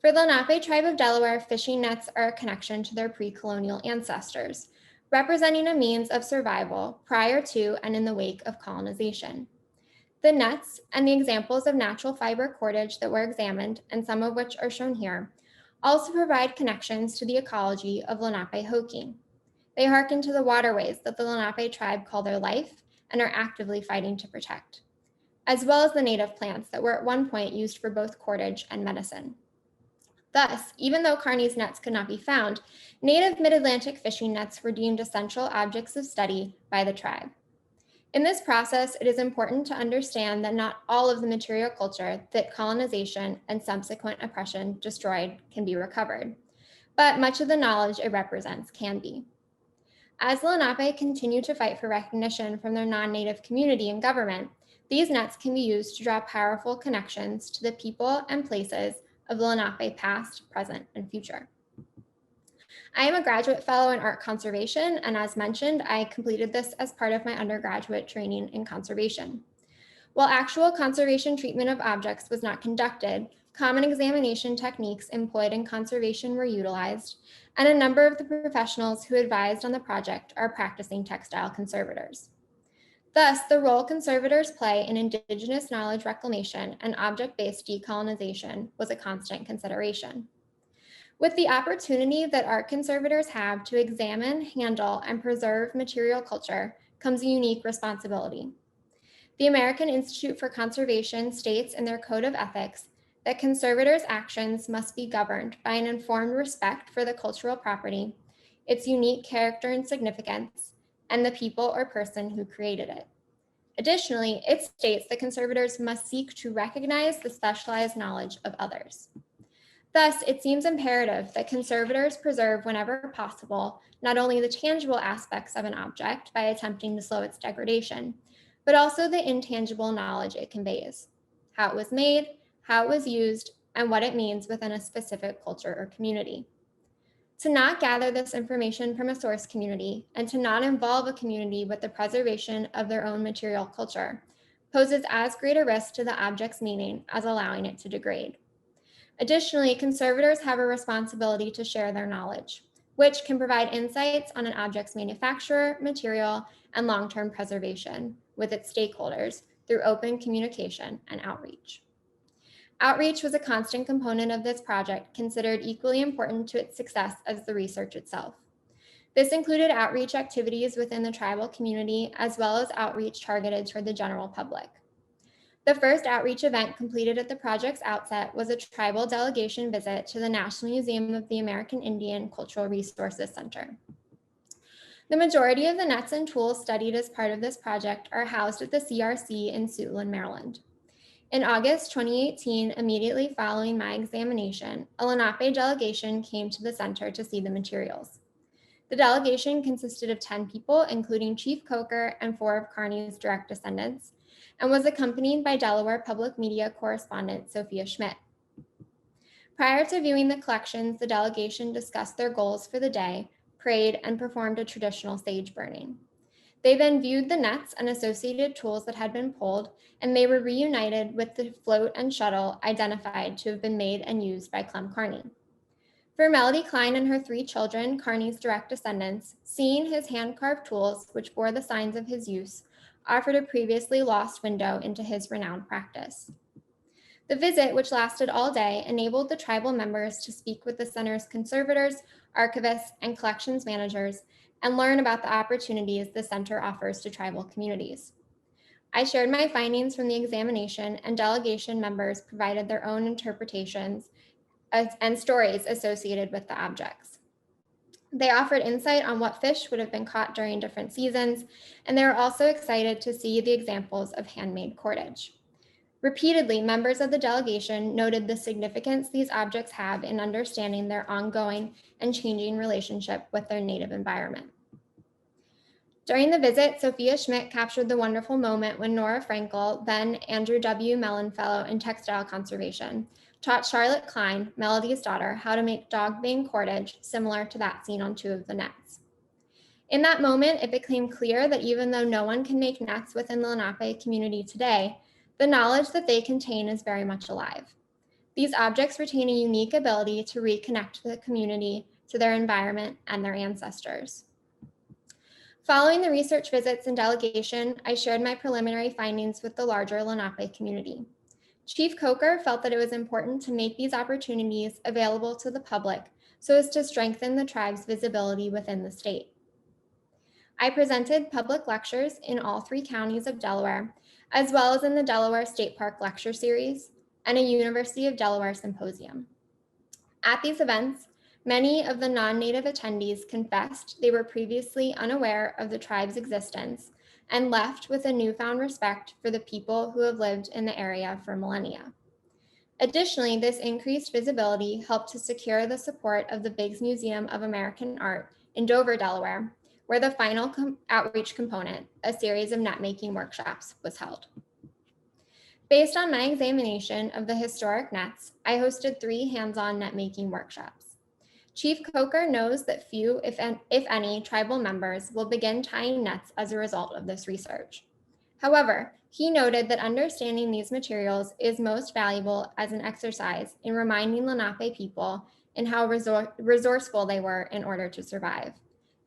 For the Lenape tribe of Delaware, fishing nets are a connection to their pre-colonial ancestors, representing a means of survival prior to and in the wake of colonization. The nets and the examples of natural fiber cordage that were examined, and some of which are shown here, also provide connections to the ecology of Lenape hoking. They hearken to the waterways that the Lenape tribe call their life and are actively fighting to protect, as well as the native plants that were at one point used for both cordage and medicine. Thus, even though Carney's nets could not be found, native mid-Atlantic fishing nets were deemed essential objects of study by the tribe. In this process, it is important to understand that not all of the material culture that colonization and subsequent oppression destroyed can be recovered, but much of the knowledge it represents can be. As the Lenape continue to fight for recognition from their non-native community and government, these nets can be used to draw powerful connections to the people and places of the Lenape past, present, and future. I am a graduate fellow in art conservation, and as mentioned, I completed this as part of my undergraduate training in conservation. While actual conservation treatment of objects was not conducted, common examination techniques employed in conservation were utilized, and a number of the professionals who advised on the project are practicing textile conservators. Thus, the role conservators play in Indigenous knowledge reclamation and object-based decolonization was a constant consideration. With the opportunity that art conservators have to examine, handle, and preserve material culture comes a unique responsibility. The American Institute for Conservation states in their Code of Ethics that conservators' actions must be governed by an informed respect for the cultural property, its unique character and significance, and the people or person who created it. Additionally, it states that conservators must seek to recognize the specialized knowledge of others. Thus, it seems imperative that conservators preserve whenever possible, not only the tangible aspects of an object by attempting to slow its degradation, but also the intangible knowledge it conveys, how it was made, how it was used, and what it means within a specific culture or community. To not gather this information from a source community and to not involve a community with the preservation of their own material culture poses as great a risk to the object's meaning as allowing it to degrade. Additionally, conservators have a responsibility to share their knowledge, which can provide insights on an object's manufacturer, material, and long-term preservation with its stakeholders through open communication and outreach. Outreach was a constant component of this project, considered equally important to its success as the research itself. This included outreach activities within the tribal community, as well as outreach targeted toward the general public. The first outreach event completed at the project's outset was a tribal delegation visit to the National Museum of the American Indian Cultural Resources Center. The majority of the nets and tools studied as part of this project are housed at the CRC in Suitland, Maryland. In August 2018, immediately following my examination, a Lenape delegation came to the center to see the materials. The delegation consisted of 10 people, including Chief Coker and 4 of Kearney's direct descendants, and was accompanied by Delaware public media correspondent Sophia Schmidt. Prior to viewing the collections, the delegation discussed their goals for the day, prayed, and performed a traditional sage burning. They then viewed the nets and associated tools that had been pulled, and they were reunited with the float and shuttle identified to have been made and used by Clem Kearney. For Melody Klein and her 3 children, Kearney's direct descendants, seeing his hand-carved tools, which bore the signs of his use, offered a previously lost window into his renowned practice. The visit, which lasted all day, enabled the tribal members to speak with the center's conservators, archivists, and collections managers, and learn about the opportunities the center offers to tribal communities. I shared my findings from the examination, and delegation members provided their own interpretations and stories associated with the objects. They offered insight on what fish would have been caught during different seasons, and they were also excited to see the examples of handmade cordage. Repeatedly, members of the delegation noted the significance these objects have in understanding their ongoing and changing relationship with their native environment. During the visit, Sophia Schmidt captured the wonderful moment when Nora Frankel, then Andrew W. Mellon Fellow in Textile Conservation, taught Charlotte Klein, Melody's daughter, how to make dog bane cordage similar to that seen on 2 of the nets. In that moment, it became clear that even though no one can make nets within the Lenape community today, the knowledge that they contain is very much alive. These objects retain a unique ability to reconnect the community to their environment and their ancestors. Following the research visits and delegation, I shared my preliminary findings with the larger Lenape community. Chief Coker felt that it was important to make these opportunities available to the public so as to strengthen the tribe's visibility within the state. I presented public lectures in all 3 counties of Delaware, as well as in the Delaware State Park Lecture Series and a University of Delaware Symposium. At these events, many of the non-native attendees confessed they were previously unaware of the tribe's existence and left with a newfound respect for the people who have lived in the area for millennia. Additionally, this increased visibility helped to secure the support of the Biggs Museum of American Art in Dover, Delaware, where the final outreach component, a series of net-making workshops, was held. Based on my examination of the historic nets, I hosted 3 hands-on net-making workshops. Chief Coker knows that few, if any, tribal members will begin tying nets as a result of this research. However, he noted that understanding these materials is most valuable as an exercise in reminding Lenape people in how resourceful they were in order to survive,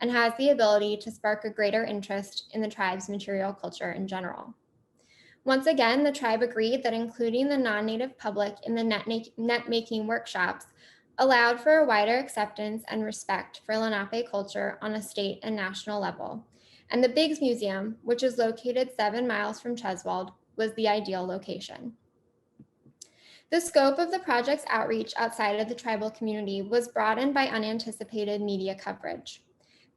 and has the ability to spark a greater interest in the tribe's material culture in general. Once again, the tribe agreed that including the non-native public in the net-making workshops allowed for a wider acceptance and respect for Lenape culture on a state and national level, and the Biggs Museum, which is located 7 miles from Cheswold, was the ideal location. The scope of the project's outreach outside of the tribal community was broadened by unanticipated media coverage.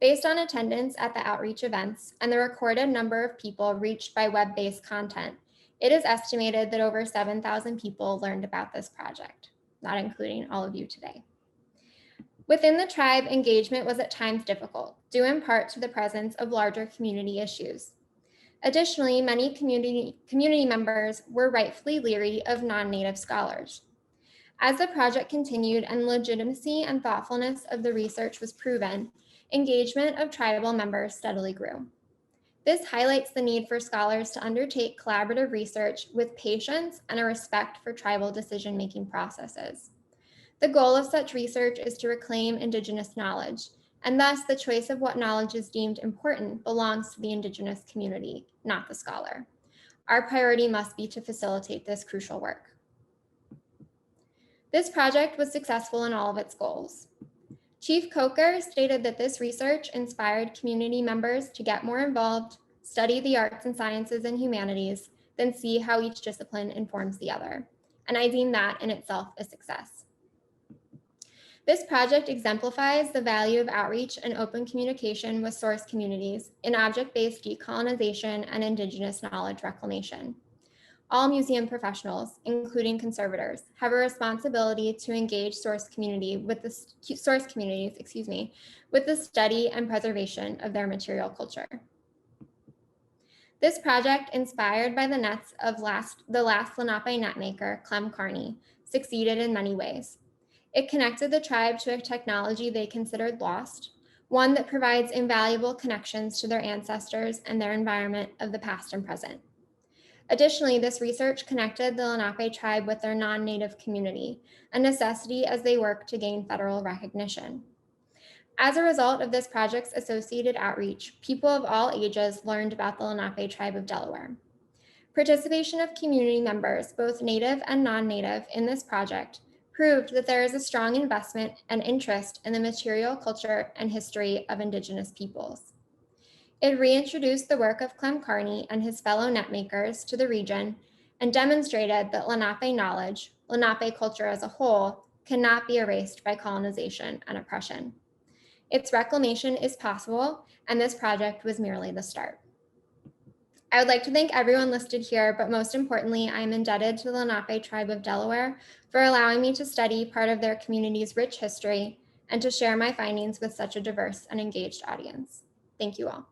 Based on attendance at the outreach events and the recorded number of people reached by web-based content, it is estimated that over 7,000 people learned about this project, not including all of you today. Within the tribe, engagement was at times difficult, due in part to the presence of larger community issues. Additionally, many community members were rightfully leery of non-native scholars. As the project continued and legitimacy and thoughtfulness of the research was proven, engagement of tribal members steadily grew. This highlights the need for scholars to undertake collaborative research with patience and a respect for tribal decision-making processes. The goal of such research is to reclaim Indigenous knowledge, and thus the choice of what knowledge is deemed important belongs to the Indigenous community, not the scholar. Our priority must be to facilitate this crucial work. This project was successful in all of its goals. Chief Coker stated that this research inspired community members to get more involved, study the arts and sciences and humanities, then see how each discipline informs the other. And I deem that in itself a success. This project exemplifies the value of outreach and open communication with source communities in object-based decolonization and Indigenous knowledge reclamation. All museum professionals, including conservators, have a responsibility to engage source communities, with the study and preservation of their material culture. This project, inspired by the nets of the last Lenape net maker, Clem Carney, succeeded in many ways. It connected the tribe to a technology they considered lost, one that provides invaluable connections to their ancestors and their environment of the past and present. Additionally, this research connected the Lenape tribe with their non-native community, a necessity as they work to gain federal recognition. As a result of this project's associated outreach, people of all ages learned about the Lenape tribe of Delaware. Participation of community members, both native and non-native, in this project proved that there is a strong investment and interest in the material culture and history of Indigenous peoples. It reintroduced the work of Clem Carney and his fellow netmakers to the region and demonstrated that Lenape knowledge, Lenape culture as a whole, cannot be erased by colonization and oppression. Its reclamation is possible, and this project was merely the start. I would like to thank everyone listed here, but most importantly, I am indebted to the Lenape tribe of Delaware for allowing me to study part of their community's rich history and to share my findings with such a diverse and engaged audience. Thank you all.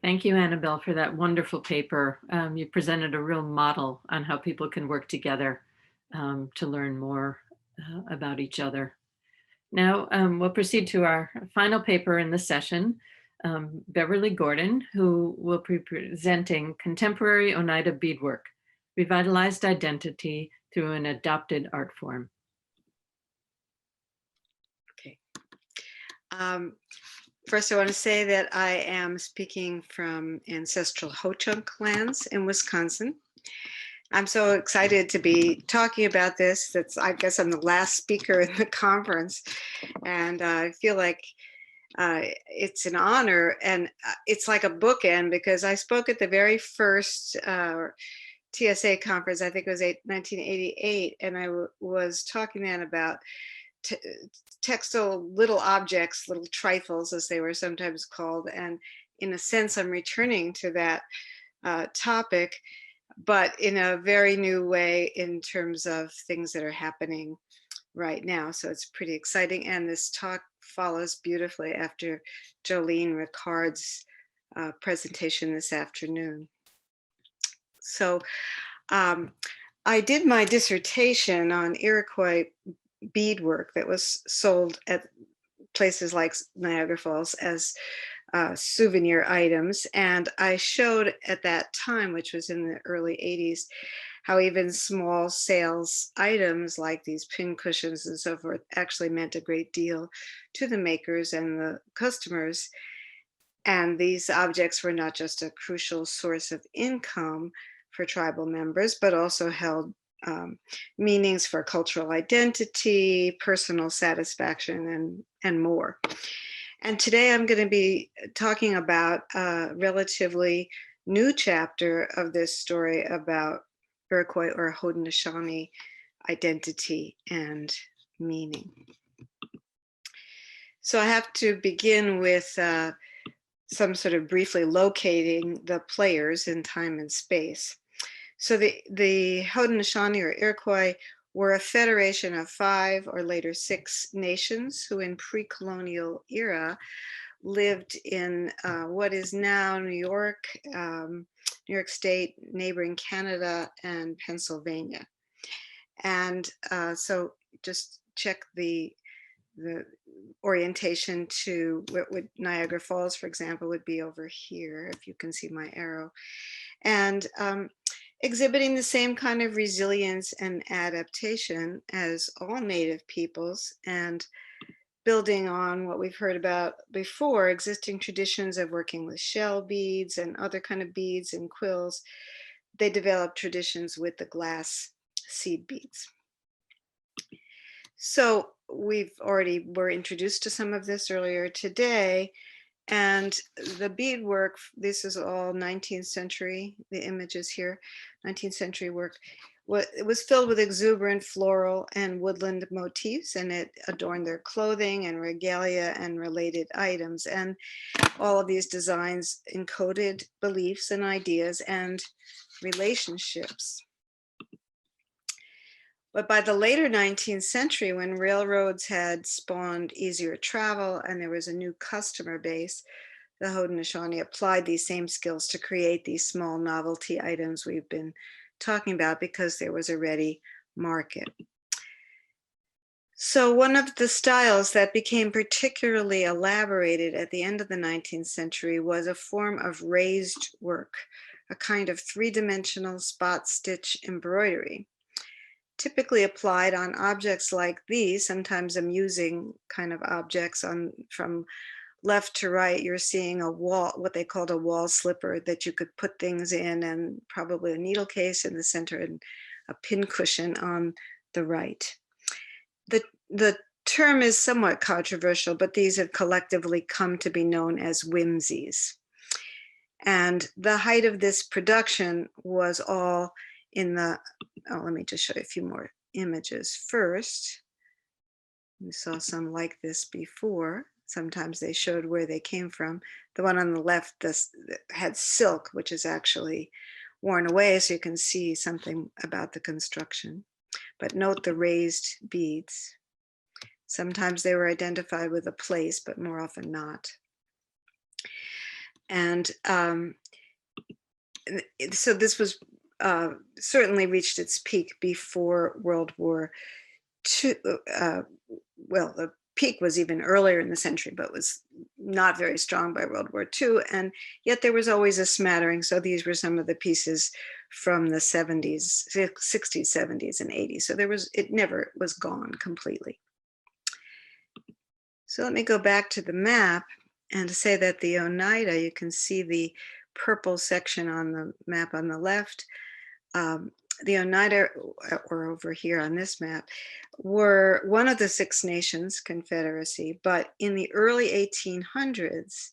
Thank you, Annabelle, for that wonderful paper. You presented a real model on how people can work together to learn more about each other. Now we'll proceed to our final paper in the session. Beverly Gordon, who will be presenting Contemporary Oneida Beadwork, Revitalized Identity Through an Adopted Art Form. Okay. First, I want to say that I am speaking from ancestral Ho-Chunk lands in Wisconsin. I'm so excited to be talking about this. I guess I'm the last speaker in the conference, and I feel like it's an honor, and it's like a bookend because I spoke at the very first TSA conference, I think it was 1988, and I was talking then about textile little objects, little trifles as they were sometimes called, and in a sense I'm returning to that topic, but in a very new way in terms of things that are happening right now. So it's pretty exciting, and this talk follows beautifully after Jolene Ricard's presentation this afternoon. So I did my dissertation on Iroquois beadwork that was sold at places like Niagara Falls as souvenir items. And I showed at that time, which was in the early 80s, how even small sales items like these pin cushions and so forth actually meant a great deal to the makers and the customers. And these objects were not just a crucial source of income for tribal members, but also held meanings for cultural identity, personal satisfaction, and more. And today I'm going to be talking about a relatively new chapter of this story about Iroquois or Haudenosaunee identity and meaning. So I have to begin with some sort of briefly locating the players in time and space. So the Haudenosaunee or Iroquois were a federation of 5 or later 6 nations who in pre-colonial era lived in what is now New York State, neighboring Canada and Pennsylvania. And so just check the orientation to what would Niagara Falls, for example, would be over here, if you can see my arrow. And exhibiting the same kind of resilience and adaptation as all Native peoples, and building on what we've heard about before, existing traditions of working with shell beads and other kind of beads and quills they developed traditions with the glass seed beads. So were introduced to some of this earlier today, and the beadwork, this is all 19th century, the images here, 19th century work. It was filled with exuberant floral and woodland motifs, and it adorned their clothing and regalia and related items. And all of these designs encoded beliefs and ideas and relationships. But by the later 19th century, when railroads had spawned easier travel and there was a new customer base, the Haudenosaunee applied these same skills to create these small novelty items we've been talking about, because there was a ready market. So one of the styles that became particularly elaborated at the end of the 19th century was a form of raised work, a kind of three-dimensional spot stitch embroidery, typically applied on objects like these, sometimes amusing kind of objects from left to right. You're seeing a wall, what they called a wall slipper, that you could put things in, and probably a needle case in the center and a pin cushion on the right. The term is somewhat controversial, but these have collectively come to be known as whimsies. And the height of this production was all in the, let me just show you a few more images first. We saw some like this before. Sometimes they showed where they came from. The one on the left, this had silk, which is actually worn away, so you can see something about the construction. But note the raised beads. Sometimes they were identified with a place, but more often not. And so this was certainly reached its peak before World War II. Well, the peak was even earlier in the century, but was not very strong by World War II. And yet there was always a smattering. So these were some of the pieces from the 70s, 60s, 70s, and 80s. So it never was gone completely. So let me go back to the map and to say that the Oneida, you can see the purple section on the map on the left. The Oneida, or over here on this map, were one of the Six Nations Confederacy, but in the early 1800s,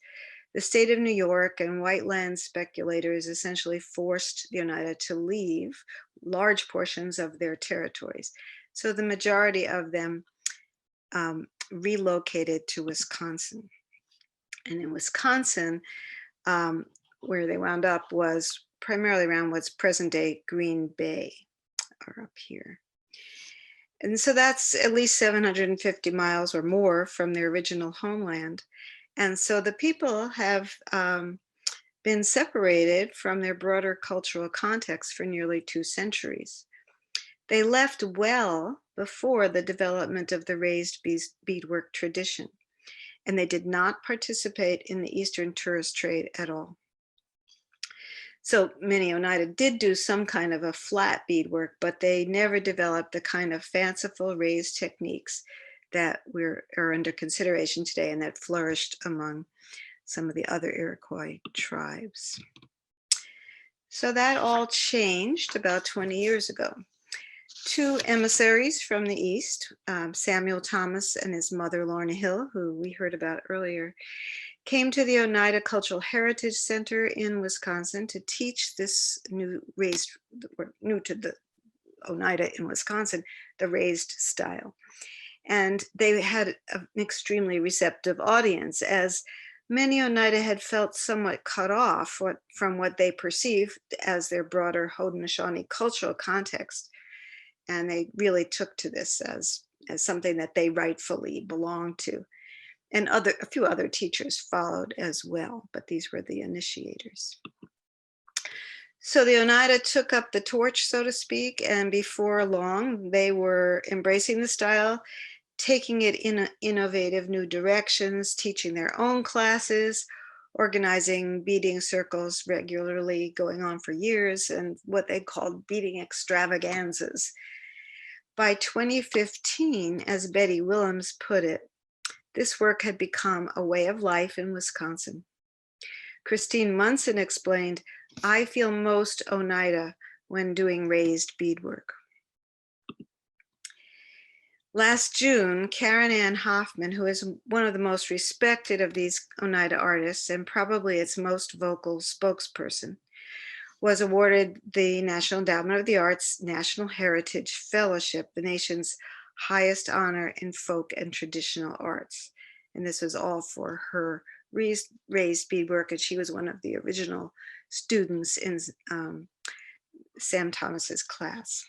the state of New York and white land speculators essentially forced the Oneida to leave large portions of their territories. So the majority of them relocated to Wisconsin. And in Wisconsin, where they wound up was primarily around what's present-day Green Bay, or up here. And so that's at least 750 miles or more from their original homeland. And so the people have been separated from their broader cultural context for nearly 2 centuries. They left well before the development of the raised beadwork tradition, and they did not participate in the Eastern tourist trade at all. So many Oneida did do some kind of a flat beadwork, but they never developed the kind of fanciful raised techniques that are under consideration today and that flourished among some of the other Iroquois tribes. So that all changed about 20 years ago. 2 emissaries from the East, Samuel Thomas and his mother, Lorna Hill, who we heard about earlier, came to the Oneida Cultural Heritage Center in Wisconsin to teach this new to the Oneida in Wisconsin, the raised style. And they had an extremely receptive audience, as many Oneida had felt somewhat cut off from what they perceived as their broader Haudenosaunee cultural context. And they really took to this as something that they rightfully belonged to. And a few other teachers followed as well, but these were the initiators. So the Oneida took up the torch, so to speak, and before long, they were embracing the style, taking it in innovative new directions, teaching their own classes, organizing beading circles regularly, going on for years, and what they called beading extravaganzas. By 2015, as Betty Willems put it, this work had become a way of life in Wisconsin, Christine Munson explained, "I feel most Oneida when doing raised beadwork." Last June, Karen Ann Hoffman, who is one of the most respected of these Oneida artists and probably its most vocal spokesperson, was awarded the National Endowment of the Arts National Heritage Fellowship, the nation's highest honor in folk and traditional arts. And this was all for her raised beadwork, and she was one of the original students in Sam Thomas's class.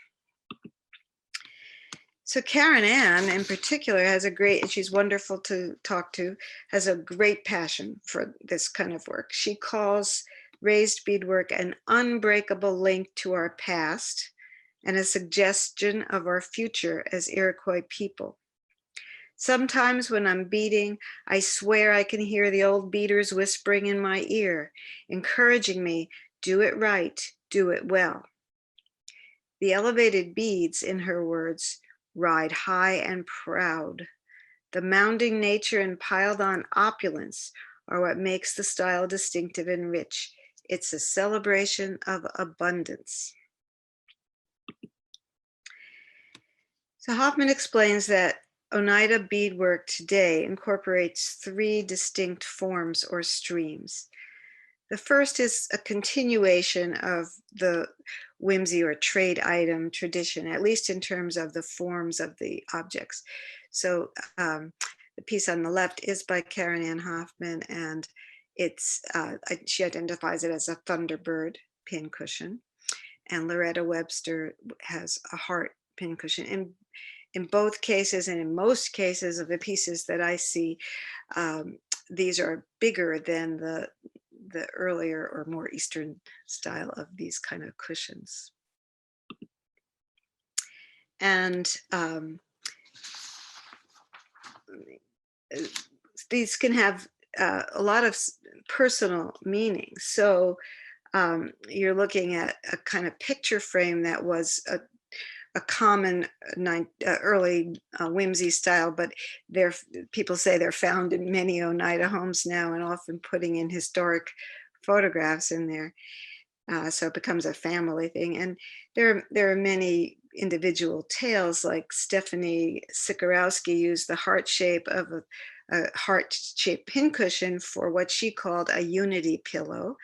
So Karen Ann in particular has a great, and she's wonderful to talk to, has a great passion for this kind of work. She calls raised beadwork an unbreakable link to our past and a suggestion of our future as Iroquois people. Sometimes when I'm beading, I swear I can hear the old beaters whispering in my ear, encouraging me, do it right, do it well. The elevated beads, in her words, ride high and proud. The mounding nature and piled on opulence are what makes the style distinctive and rich. It's a celebration of abundance. So Hoffman explains that Oneida beadwork today incorporates 3 distinct forms or streams. The first is a continuation of the whimsy or trade item tradition, at least in terms of the forms of the objects. So the piece on the left is by Karen Ann Hoffman, and it's she identifies it as a Thunderbird pincushion, and Loretta Webster has a heart pincushion. In both cases, and in most cases of the pieces that I see, these are bigger than the earlier or more Eastern style of these kind of cushions. And these can have a lot of personal meaning. So you're looking at a kind of picture frame that was a common early whimsy style, but people say they're found in many Oneida homes now, and often putting in historic photographs in there. So it becomes a family thing. And there are many individual tales, like Stephanie Sikorowski used the heart shape of a heart-shaped pincushion for what she called a unity pillow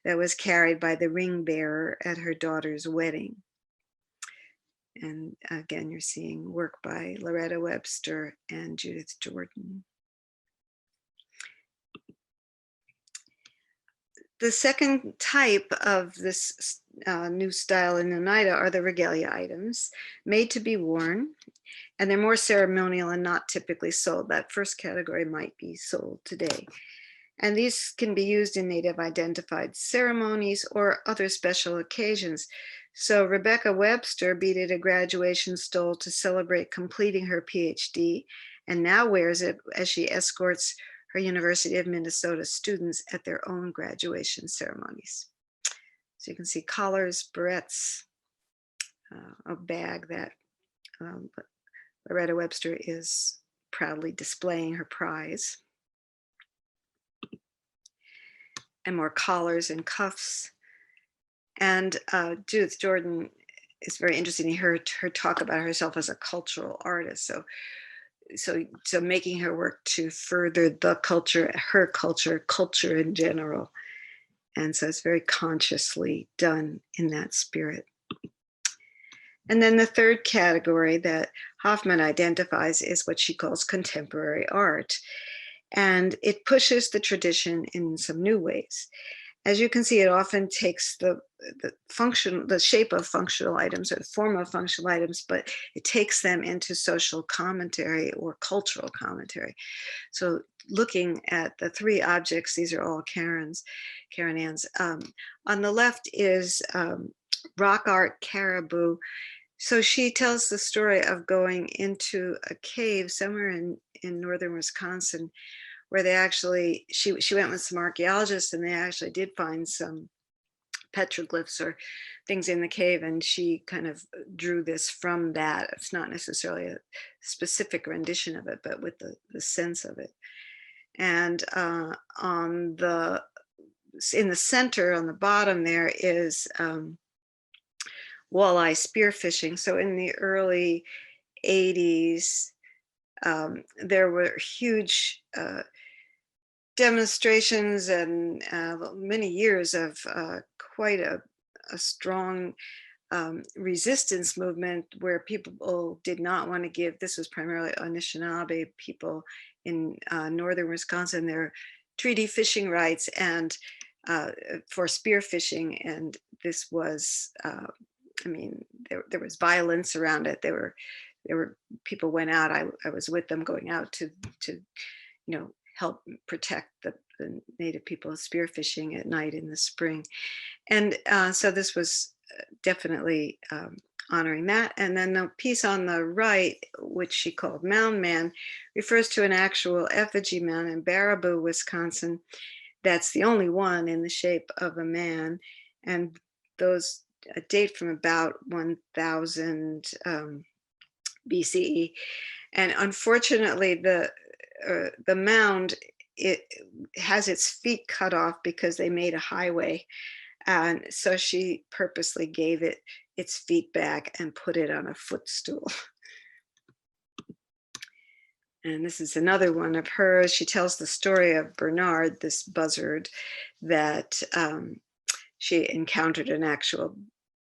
that was carried by the ring bearer at her daughter's wedding. And again, you're seeing work by Loretta Webster and Judith Jordan. The second type of this new style in Oneida are the regalia items, made to be worn, and they're more ceremonial and not typically sold. That first category might be sold today. And these can be used in Native identified ceremonies or other special occasions. So Rebecca Webster beaded a graduation stole to celebrate completing her PhD, and now wears it as she escorts her University of Minnesota students at their own graduation ceremonies. So you can see collars, barrettes, a bag that Loretta Webster is proudly displaying her prize, and more collars and cuffs. And Judith Jordan is very interesting to hear her talk about herself as a cultural artist. So making her work to further the culture, her culture in general. And so it's very consciously done in that spirit. And then the third category that Hoffman identifies is what she calls contemporary art. And it pushes the tradition in some new ways. As you can see, it often takes the shape of functional items or the form of functional items, but it takes them into social commentary or cultural commentary. So looking at the 3 objects, these are all Karen Ann's. On the left is rock art caribou. So she tells the story of going into a cave somewhere in northern Wisconsin, where they actually, she went with some archaeologists, and they actually did find some petroglyphs or things in the cave, and she kind of drew this from that. It's not necessarily a specific rendition of it, but with the sense of it. And on the in the center on the bottom there is walleye spearfishing. So in the early 80s, there were huge demonstrations and many years of quite a strong resistance movement where people did not want to give. This was primarily Anishinaabe people in northern Wisconsin, their treaty fishing rights and for spearfishing. And this was, I mean, there was violence around it. There were people went out. I was with them going out to help protect the Native people spearfishing at night in the spring. And so this was definitely honoring that. And then the piece on the right, which she called Mound Man, refers to an actual effigy mound in Baraboo, Wisconsin. That's the only one in the shape of a man. And those date from about 1000 BCE. And unfortunately, the mound, it has its feet cut off because they made a highway. And so she purposely gave it its feet back and put it on a footstool. And this is another one of hers. She tells the story of Bernard, this buzzard, that she encountered an actual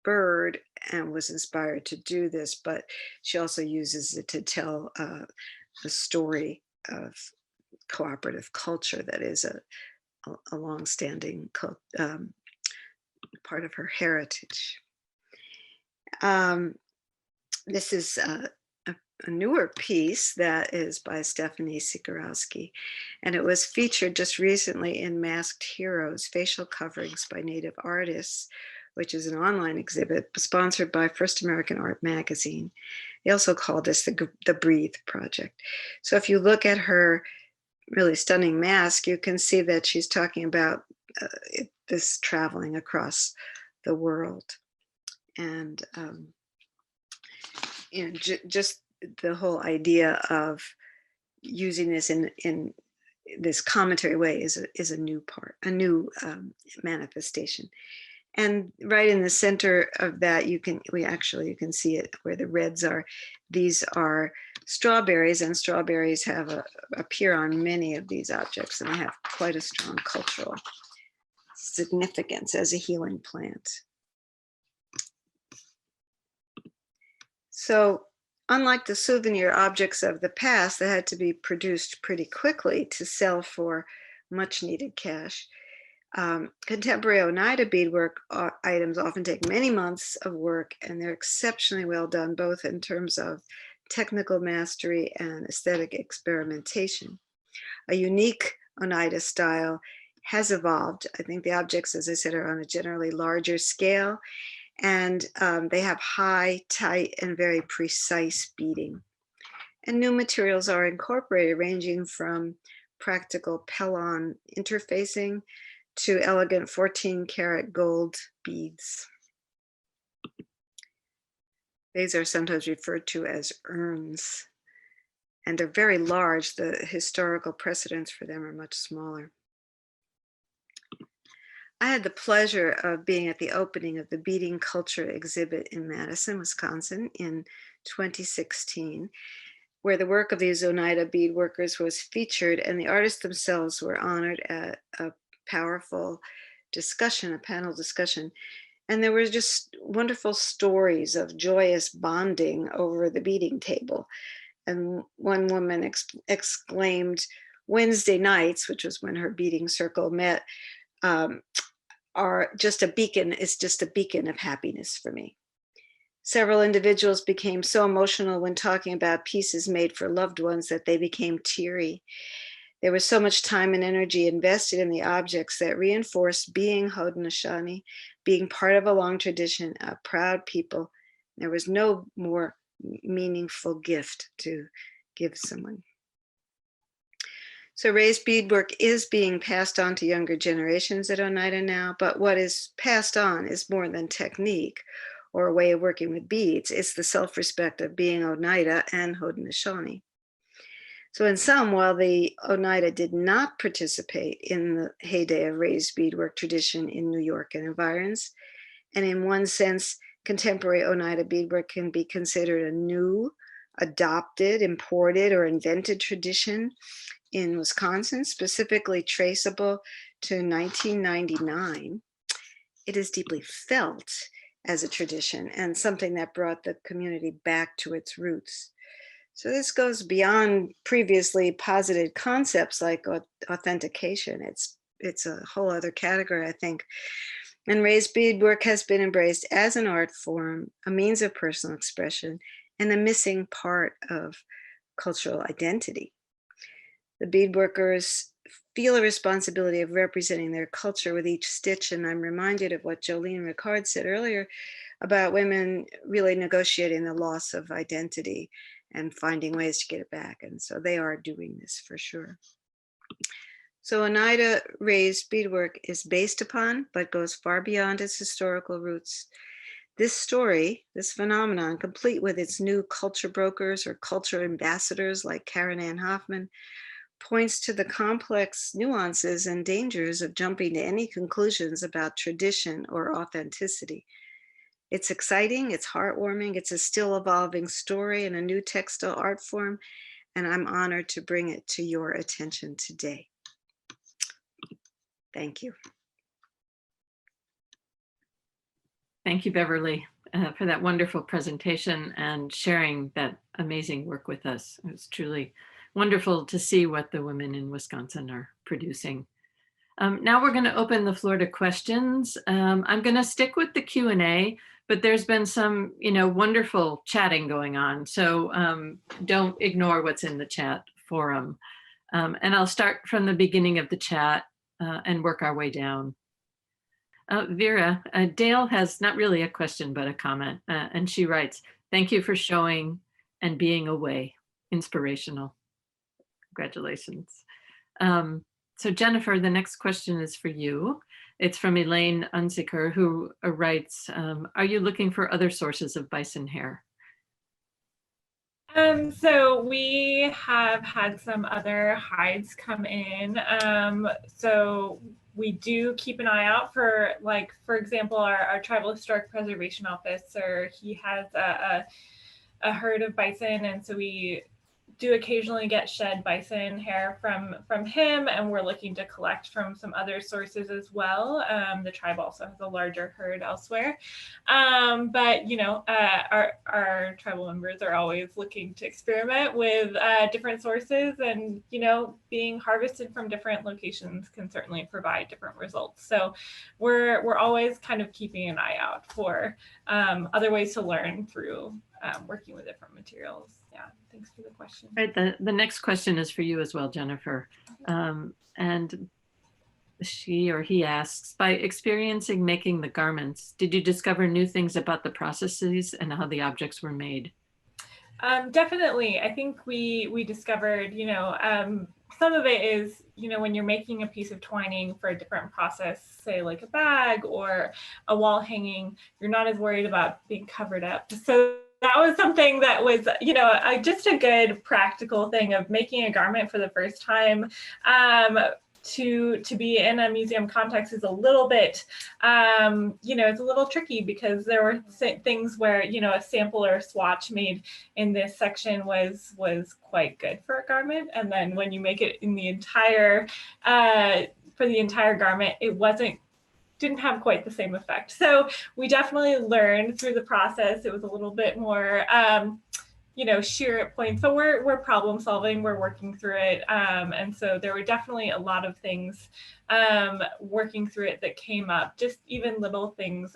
bird and was inspired to do this, but she also uses it to tell the story of cooperative culture that is a long-standing part of her heritage. This is a newer piece that is by Stephanie Sikorowski, and it was featured just recently in Masked Heroes, Facial Coverings by Native Artists, which is an online exhibit sponsored by First American Art Magazine. They also called this the Breathe Project. So if you look at her really stunning mask, you can see that she's talking about this traveling across the world. And just the whole idea of using this in this commentary way is a new manifestation. And right in the center of that, you can see it where the reds are. These are strawberries, and strawberries appear on many of these objects, and they have quite a strong cultural significance as a healing plant. So unlike the souvenir objects of the past that had to be produced pretty quickly to sell for much needed cash, contemporary Oneida beadwork items often take many months of work, and they're exceptionally well done, both in terms of technical mastery and aesthetic experimentation. A unique Oneida style has evolved. I think the objects, as I said, are on a generally larger scale, and they have high, tight, and very precise beading. And new materials are incorporated, ranging from practical Pellon interfacing to elegant 14-karat gold beads. These are sometimes referred to as urns, and they're very large. The historical precedents for them are much smaller. I had the pleasure of being at the opening of the Beading Culture exhibit in Madison, Wisconsin in 2016, where the work of these Oneida beadworkers was featured, and the artists themselves were honored at a powerful discussion, a panel discussion. And there were just wonderful stories of joyous bonding over the beading table. And one woman exclaimed, "Wednesday nights," which was when her beading circle met, are just a beacon. It's just a beacon of happiness for me. Several individuals became so emotional when talking about pieces made for loved ones that they became teary. There was so much time and energy invested in the objects that reinforced being Haudenosaunee, being part of a long tradition, a proud people. There was no more meaningful gift to give someone. So raised beadwork is being passed on to younger generations at Oneida now, but what is passed on is more than technique or a way of working with beads. It's the self-respect of being Oneida and Haudenosaunee. So in some, while the Oneida did not participate in the heyday of raised beadwork tradition in New York and environs, and in one sense, contemporary Oneida beadwork can be considered a new, adopted, imported, or invented tradition in Wisconsin, specifically traceable to 1999. It is deeply felt as a tradition and something that brought the community back to its roots. So this goes beyond previously posited concepts like authentication. It's a whole other category, I think. And raised beadwork has been embraced as an art form, a means of personal expression, and a missing part of cultural identity. The beadworkers feel a responsibility of representing their culture with each stitch, and I'm reminded of what Jolene Ricard said earlier about women really negotiating the loss of identity and finding ways to get it back. And so they are doing this for sure. So Oneida raised beadwork is based upon, but goes far beyond its historical roots. This story, this phenomenon, complete with its new culture brokers or culture ambassadors like Karen Ann Hoffman, points to the complex nuances and dangers of jumping to any conclusions about tradition or authenticity. It's exciting, it's heartwarming, it's a still evolving story and a new textile art form, and I'm honored to bring it to your attention today. Thank you. Thank you, Beverly, for that wonderful presentation and sharing that amazing work with us. It was truly wonderful to see what the women in Wisconsin are producing. Now we're going to open the floor to questions. I'm going to stick with the Q&A, but there's been some, wonderful chatting going on. So don't ignore what's in the chat forum. And I'll start from the beginning of the chat and work our way down. Vera, Dale has not really a question, but a comment. And she writes, "Thank you for showing and being away. Inspirational." Congratulations. So Jennifer, the next question is for you. It's from Elaine Unziker, who writes, "Are you looking for other sources of bison hair?" So we have had some other hides come in. So we do keep an eye out for, like, for example, our Tribal Historic Preservation Officer, he has a herd of bison, and so we do occasionally get shed bison hair from him, and we're looking to collect from some other sources as well. The tribe also has a larger herd elsewhere, but our tribal members are always looking to experiment with different sources, and being harvested from different locations can certainly provide different results. So we're always kind of keeping an eye out for other ways to learn through working with different materials. Yeah, thanks for the question. Right, the next question is for you as well, Jennifer. And she or he asks, "By experiencing making the garments, did you discover new things about the processes and how the objects were made?" Definitely. I think we discovered, some of it is, when you're making a piece of twining for a different process, say like a bag or a wall hanging, you're not as worried about being covered up. So that was something that was, just a good practical thing of making a garment for the first time. To be in a museum context is a little bit, it's a little tricky, because there were things where, a sample or a swatch made in this section was quite good for a garment. And then when you make it in the entire, for the entire garment, it didn't have quite the same effect. So we definitely learned through the process. It was a little bit more, sheer at points, but we're problem solving, we're working through it. And so there were definitely a lot of things working through it that came up, just even little things.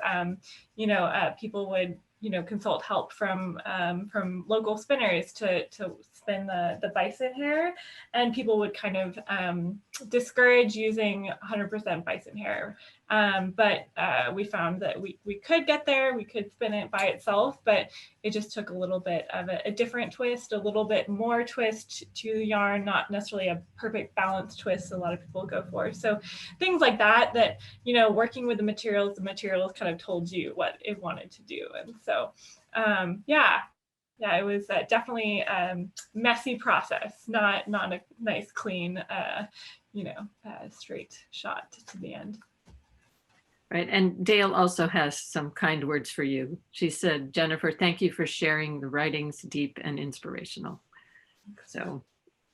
People would, consult help from local spinners to spin the bison hair, and people would kind of discourage using 100% bison hair. But we found that we could get there, we could spin it by itself, but it just took a little bit of a different twist, a little bit more twist to the yarn, not necessarily a perfect balanced twist a lot of people go for. So things like that, working with the materials kind of told you what it wanted to do. And so, yeah, yeah, it was definitely messy process, not a nice, clean, straight shot to the end. Right, and Dale also has some kind words for you. She said, Jennifer, thank you for sharing the writings, deep and inspirational. So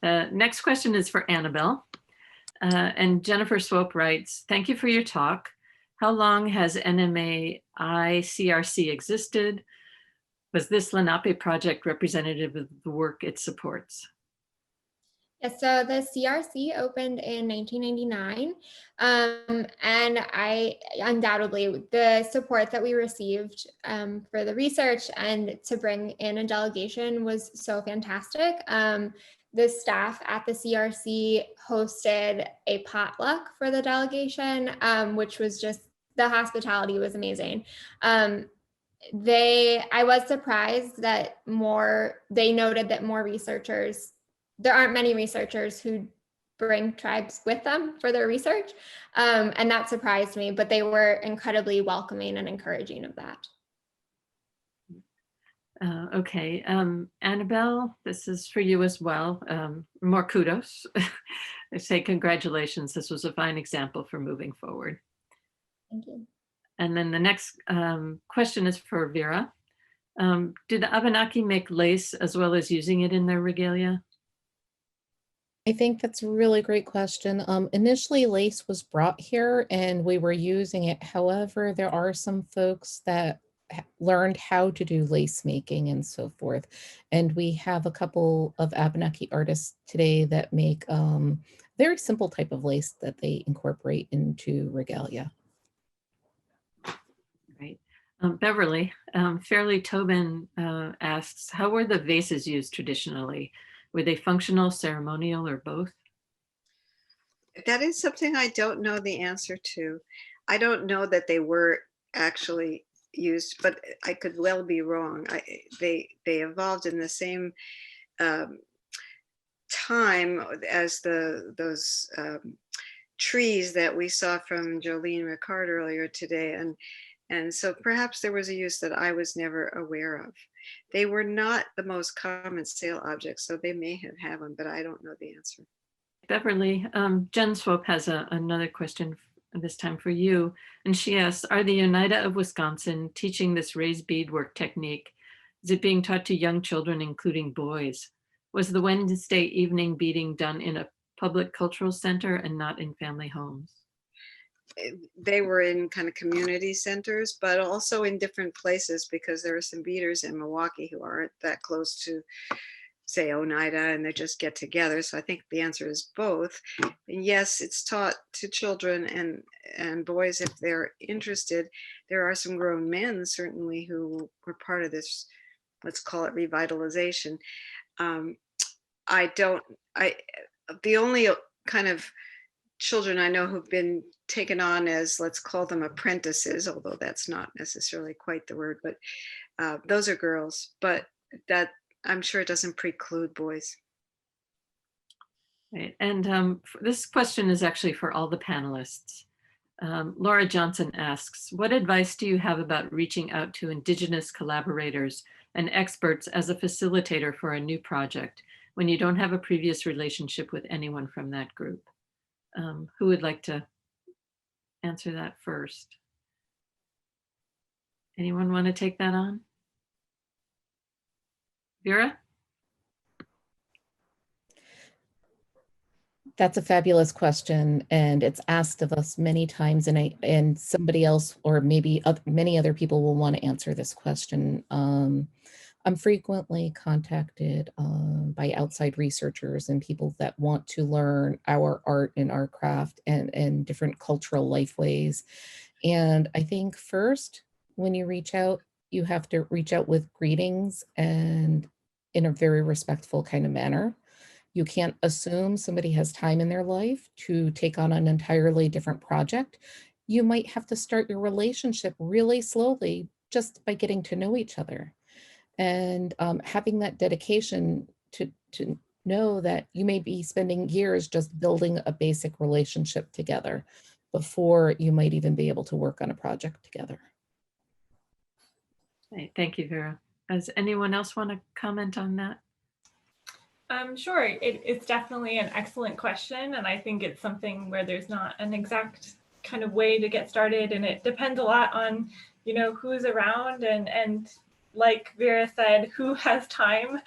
next question is for Annabelle. And Jennifer Swope writes, thank you for your talk. How long has NMA ICRC existed? Was this Lenape project representative of the work it supports? Yes, so the CRC opened in 1999, and I undoubtedly, the support that we received for the research and to bring in a delegation was so fantastic. The staff at the CRC hosted a potluck for the delegation, which was just, the hospitality was amazing. I was surprised that they noted that more researchers, there aren't many researchers who bring tribes with them for their research. And that surprised me, but they were incredibly welcoming and encouraging of that. Okay, Annabelle, this is for you as well. More kudos. I say congratulations. This was a fine example for moving forward. Thank you. And then the next question is for Vera. Did the Abenaki make lace as well as using it in their regalia? I think that's a really great question. Initially, lace was brought here and we were using it. However, there are some folks that learned how to do lace making and so forth. And we have a couple of Abenaki artists today that make very simple type of lace that they incorporate into regalia. Right. Beverly, Fairly Tobin asks, how were the vases used traditionally? Were they functional, ceremonial, or both? That is something I don't know the answer to. I don't know that they were actually used, but I could well be wrong. They evolved in the same time as those trees that we saw from Jolene Ricard earlier today, and so perhaps there was a use that I was never aware of. They were not the most common sale objects, so they may have had them, but I don't know the answer. Beverly, Jen Swope has another question this time for you. And she asks, are the Oneida of Wisconsin teaching this raised beadwork technique? Is it being taught to young children, including boys? Was the Wednesday evening beading done in a public cultural center and not in family homes? They were in kind of community centers, but also in different places, because there are some beaders in Milwaukee who aren't that close to, say, Oneida, and they just get together. So I think the answer is both. And yes, it's taught to children and boys if they're interested. There are some grown men certainly who were part of this, let's call it revitalization. The only kind of children I know who've been taken on as, let's call them apprentices, although that's not necessarily quite the word, but those are girls, but that I'm sure it doesn't preclude boys. Right. And this question is actually for all the panelists. Laura Johnson asks, what advice do you have about reaching out to Indigenous collaborators and experts as a facilitator for a new project when you don't have a previous relationship with anyone from that group? Who would like to answer that first? Anyone want to take that on? Vera? That's a fabulous question, and it's asked of us many times, and somebody else, or maybe many other people, will want to answer this question. I'm frequently contacted by outside researchers and people that want to learn our art and our craft and different cultural life ways. And I think first, when you reach out, you have to reach out with greetings and in a very respectful kind of manner. You can't assume somebody has time in their life to take on an entirely different project. You might have to start your relationship really slowly just by getting to know each other. And having that dedication to know that you may be spending years just building a basic relationship together before you might even be able to work on a project together. Thank you, Vera. Does anyone else want to comment on that? Sure, it's definitely an excellent question. And I think it's something where there's not an exact kind of way to get started. And it depends a lot on, who's around and like Vera said, who has time?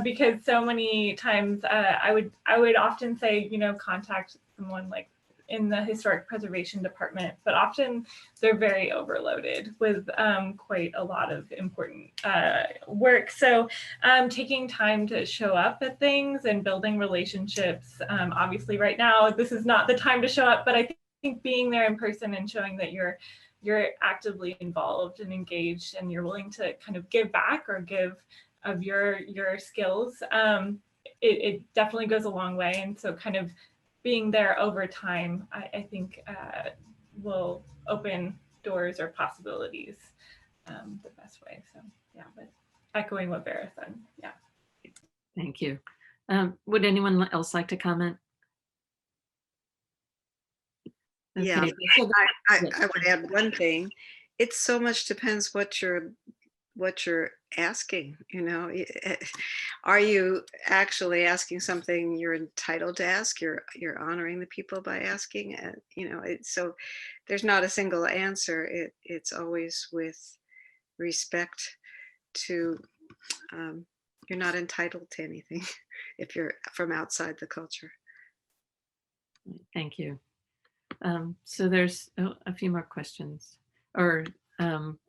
Because so many times I would often say, contact someone like in the historic preservation department, but often they're very overloaded with quite a lot of important work. So taking time to show up at things and building relationships. Obviously right now, this is not the time to show up, but I think being there in person and showing that you're actively involved and engaged and you're willing to kind of give back or give of your skills, it definitely goes a long way. And so kind of being there over time, I think will open doors or possibilities the best way. So yeah, but echoing what Vera said, yeah. Thank you. Would anyone else like to comment? Yeah, Okay. I would add one thing. It so much depends what you're asking, Are you actually asking something you're entitled to ask? You're honoring the people by asking, so there's not a single answer. It's always with respect to, you're not entitled to anything if you're from outside the culture. Thank you. So there's a few more questions, or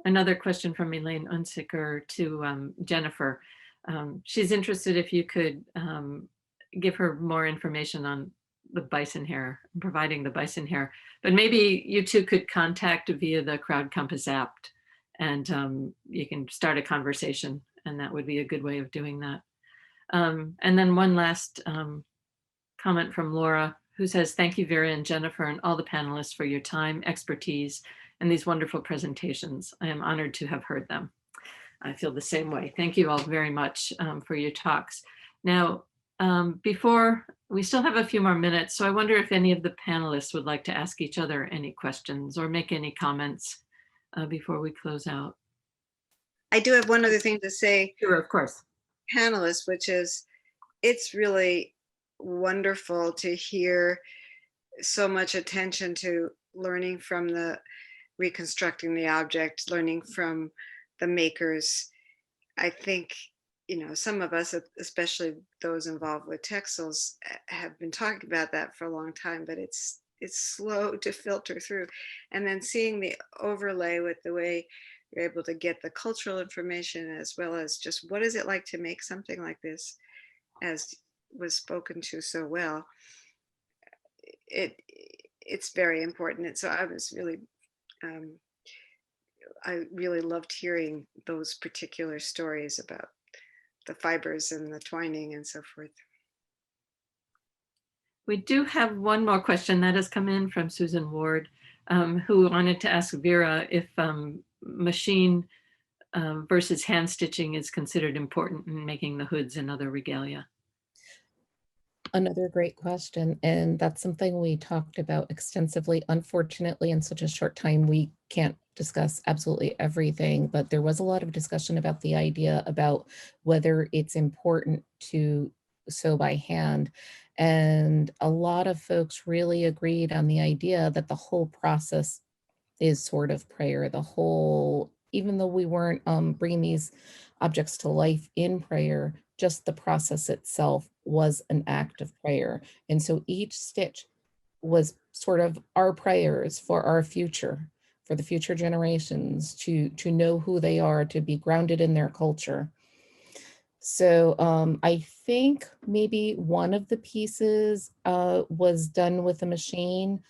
another question from Elaine Unsicker to Jennifer. She's interested if you could give her more information on the bison hair, providing the bison hair, but maybe you two could contact via the Crowd Compass app, and you can start a conversation, and that would be a good way of doing that. And then one last comment from Laura, who says, thank you, Vera and Jennifer and all the panelists for your time, expertise, and these wonderful presentations. I am honored to have heard them. I feel the same way. Thank you all very much for your talks. Now, before, we still have a few more minutes, so I wonder if any of the panelists would like to ask each other any questions or make any comments before we close out. I do have one other thing to say. Sure, of course. Panelists, which is, it's really wonderful to hear so much attention to learning from the reconstructing the object, learning from the makers. I think, some of us, especially those involved with textiles, have been talking about that for a long time, but it's slow to filter through. And then seeing the overlay with the way you're able to get the cultural information, as well as just what is it like to make something like this, as was spoken to so well. It's very important. And so I was really, I really loved hearing those particular stories about the fibers and the twining and so forth. We do have one more question that has come in from Susan Ward, who wanted to ask Vera if machine versus hand stitching is considered important in making the hoods and other regalia. Another great question, and that's something we talked about extensively. Unfortunately, in such a short time, we can't discuss absolutely everything, but there was a lot of discussion about the idea about whether it's important to sew by hand. And a lot of folks really agreed on the idea that the whole process is sort of prayer. The whole, even though we weren't bringing these objects to life in prayer, just the process itself was an act of prayer. And so each stitch was sort of our prayers for our future, for the future generations to know who they are, to be grounded in their culture. So I think maybe one of the pieces was done with a machine,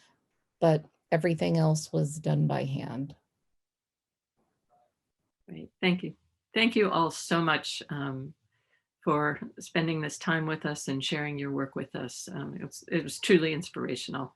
but everything else was done by hand. Great, thank you. Thank you all so much for spending this time with us and sharing your work with us. It was truly inspirational.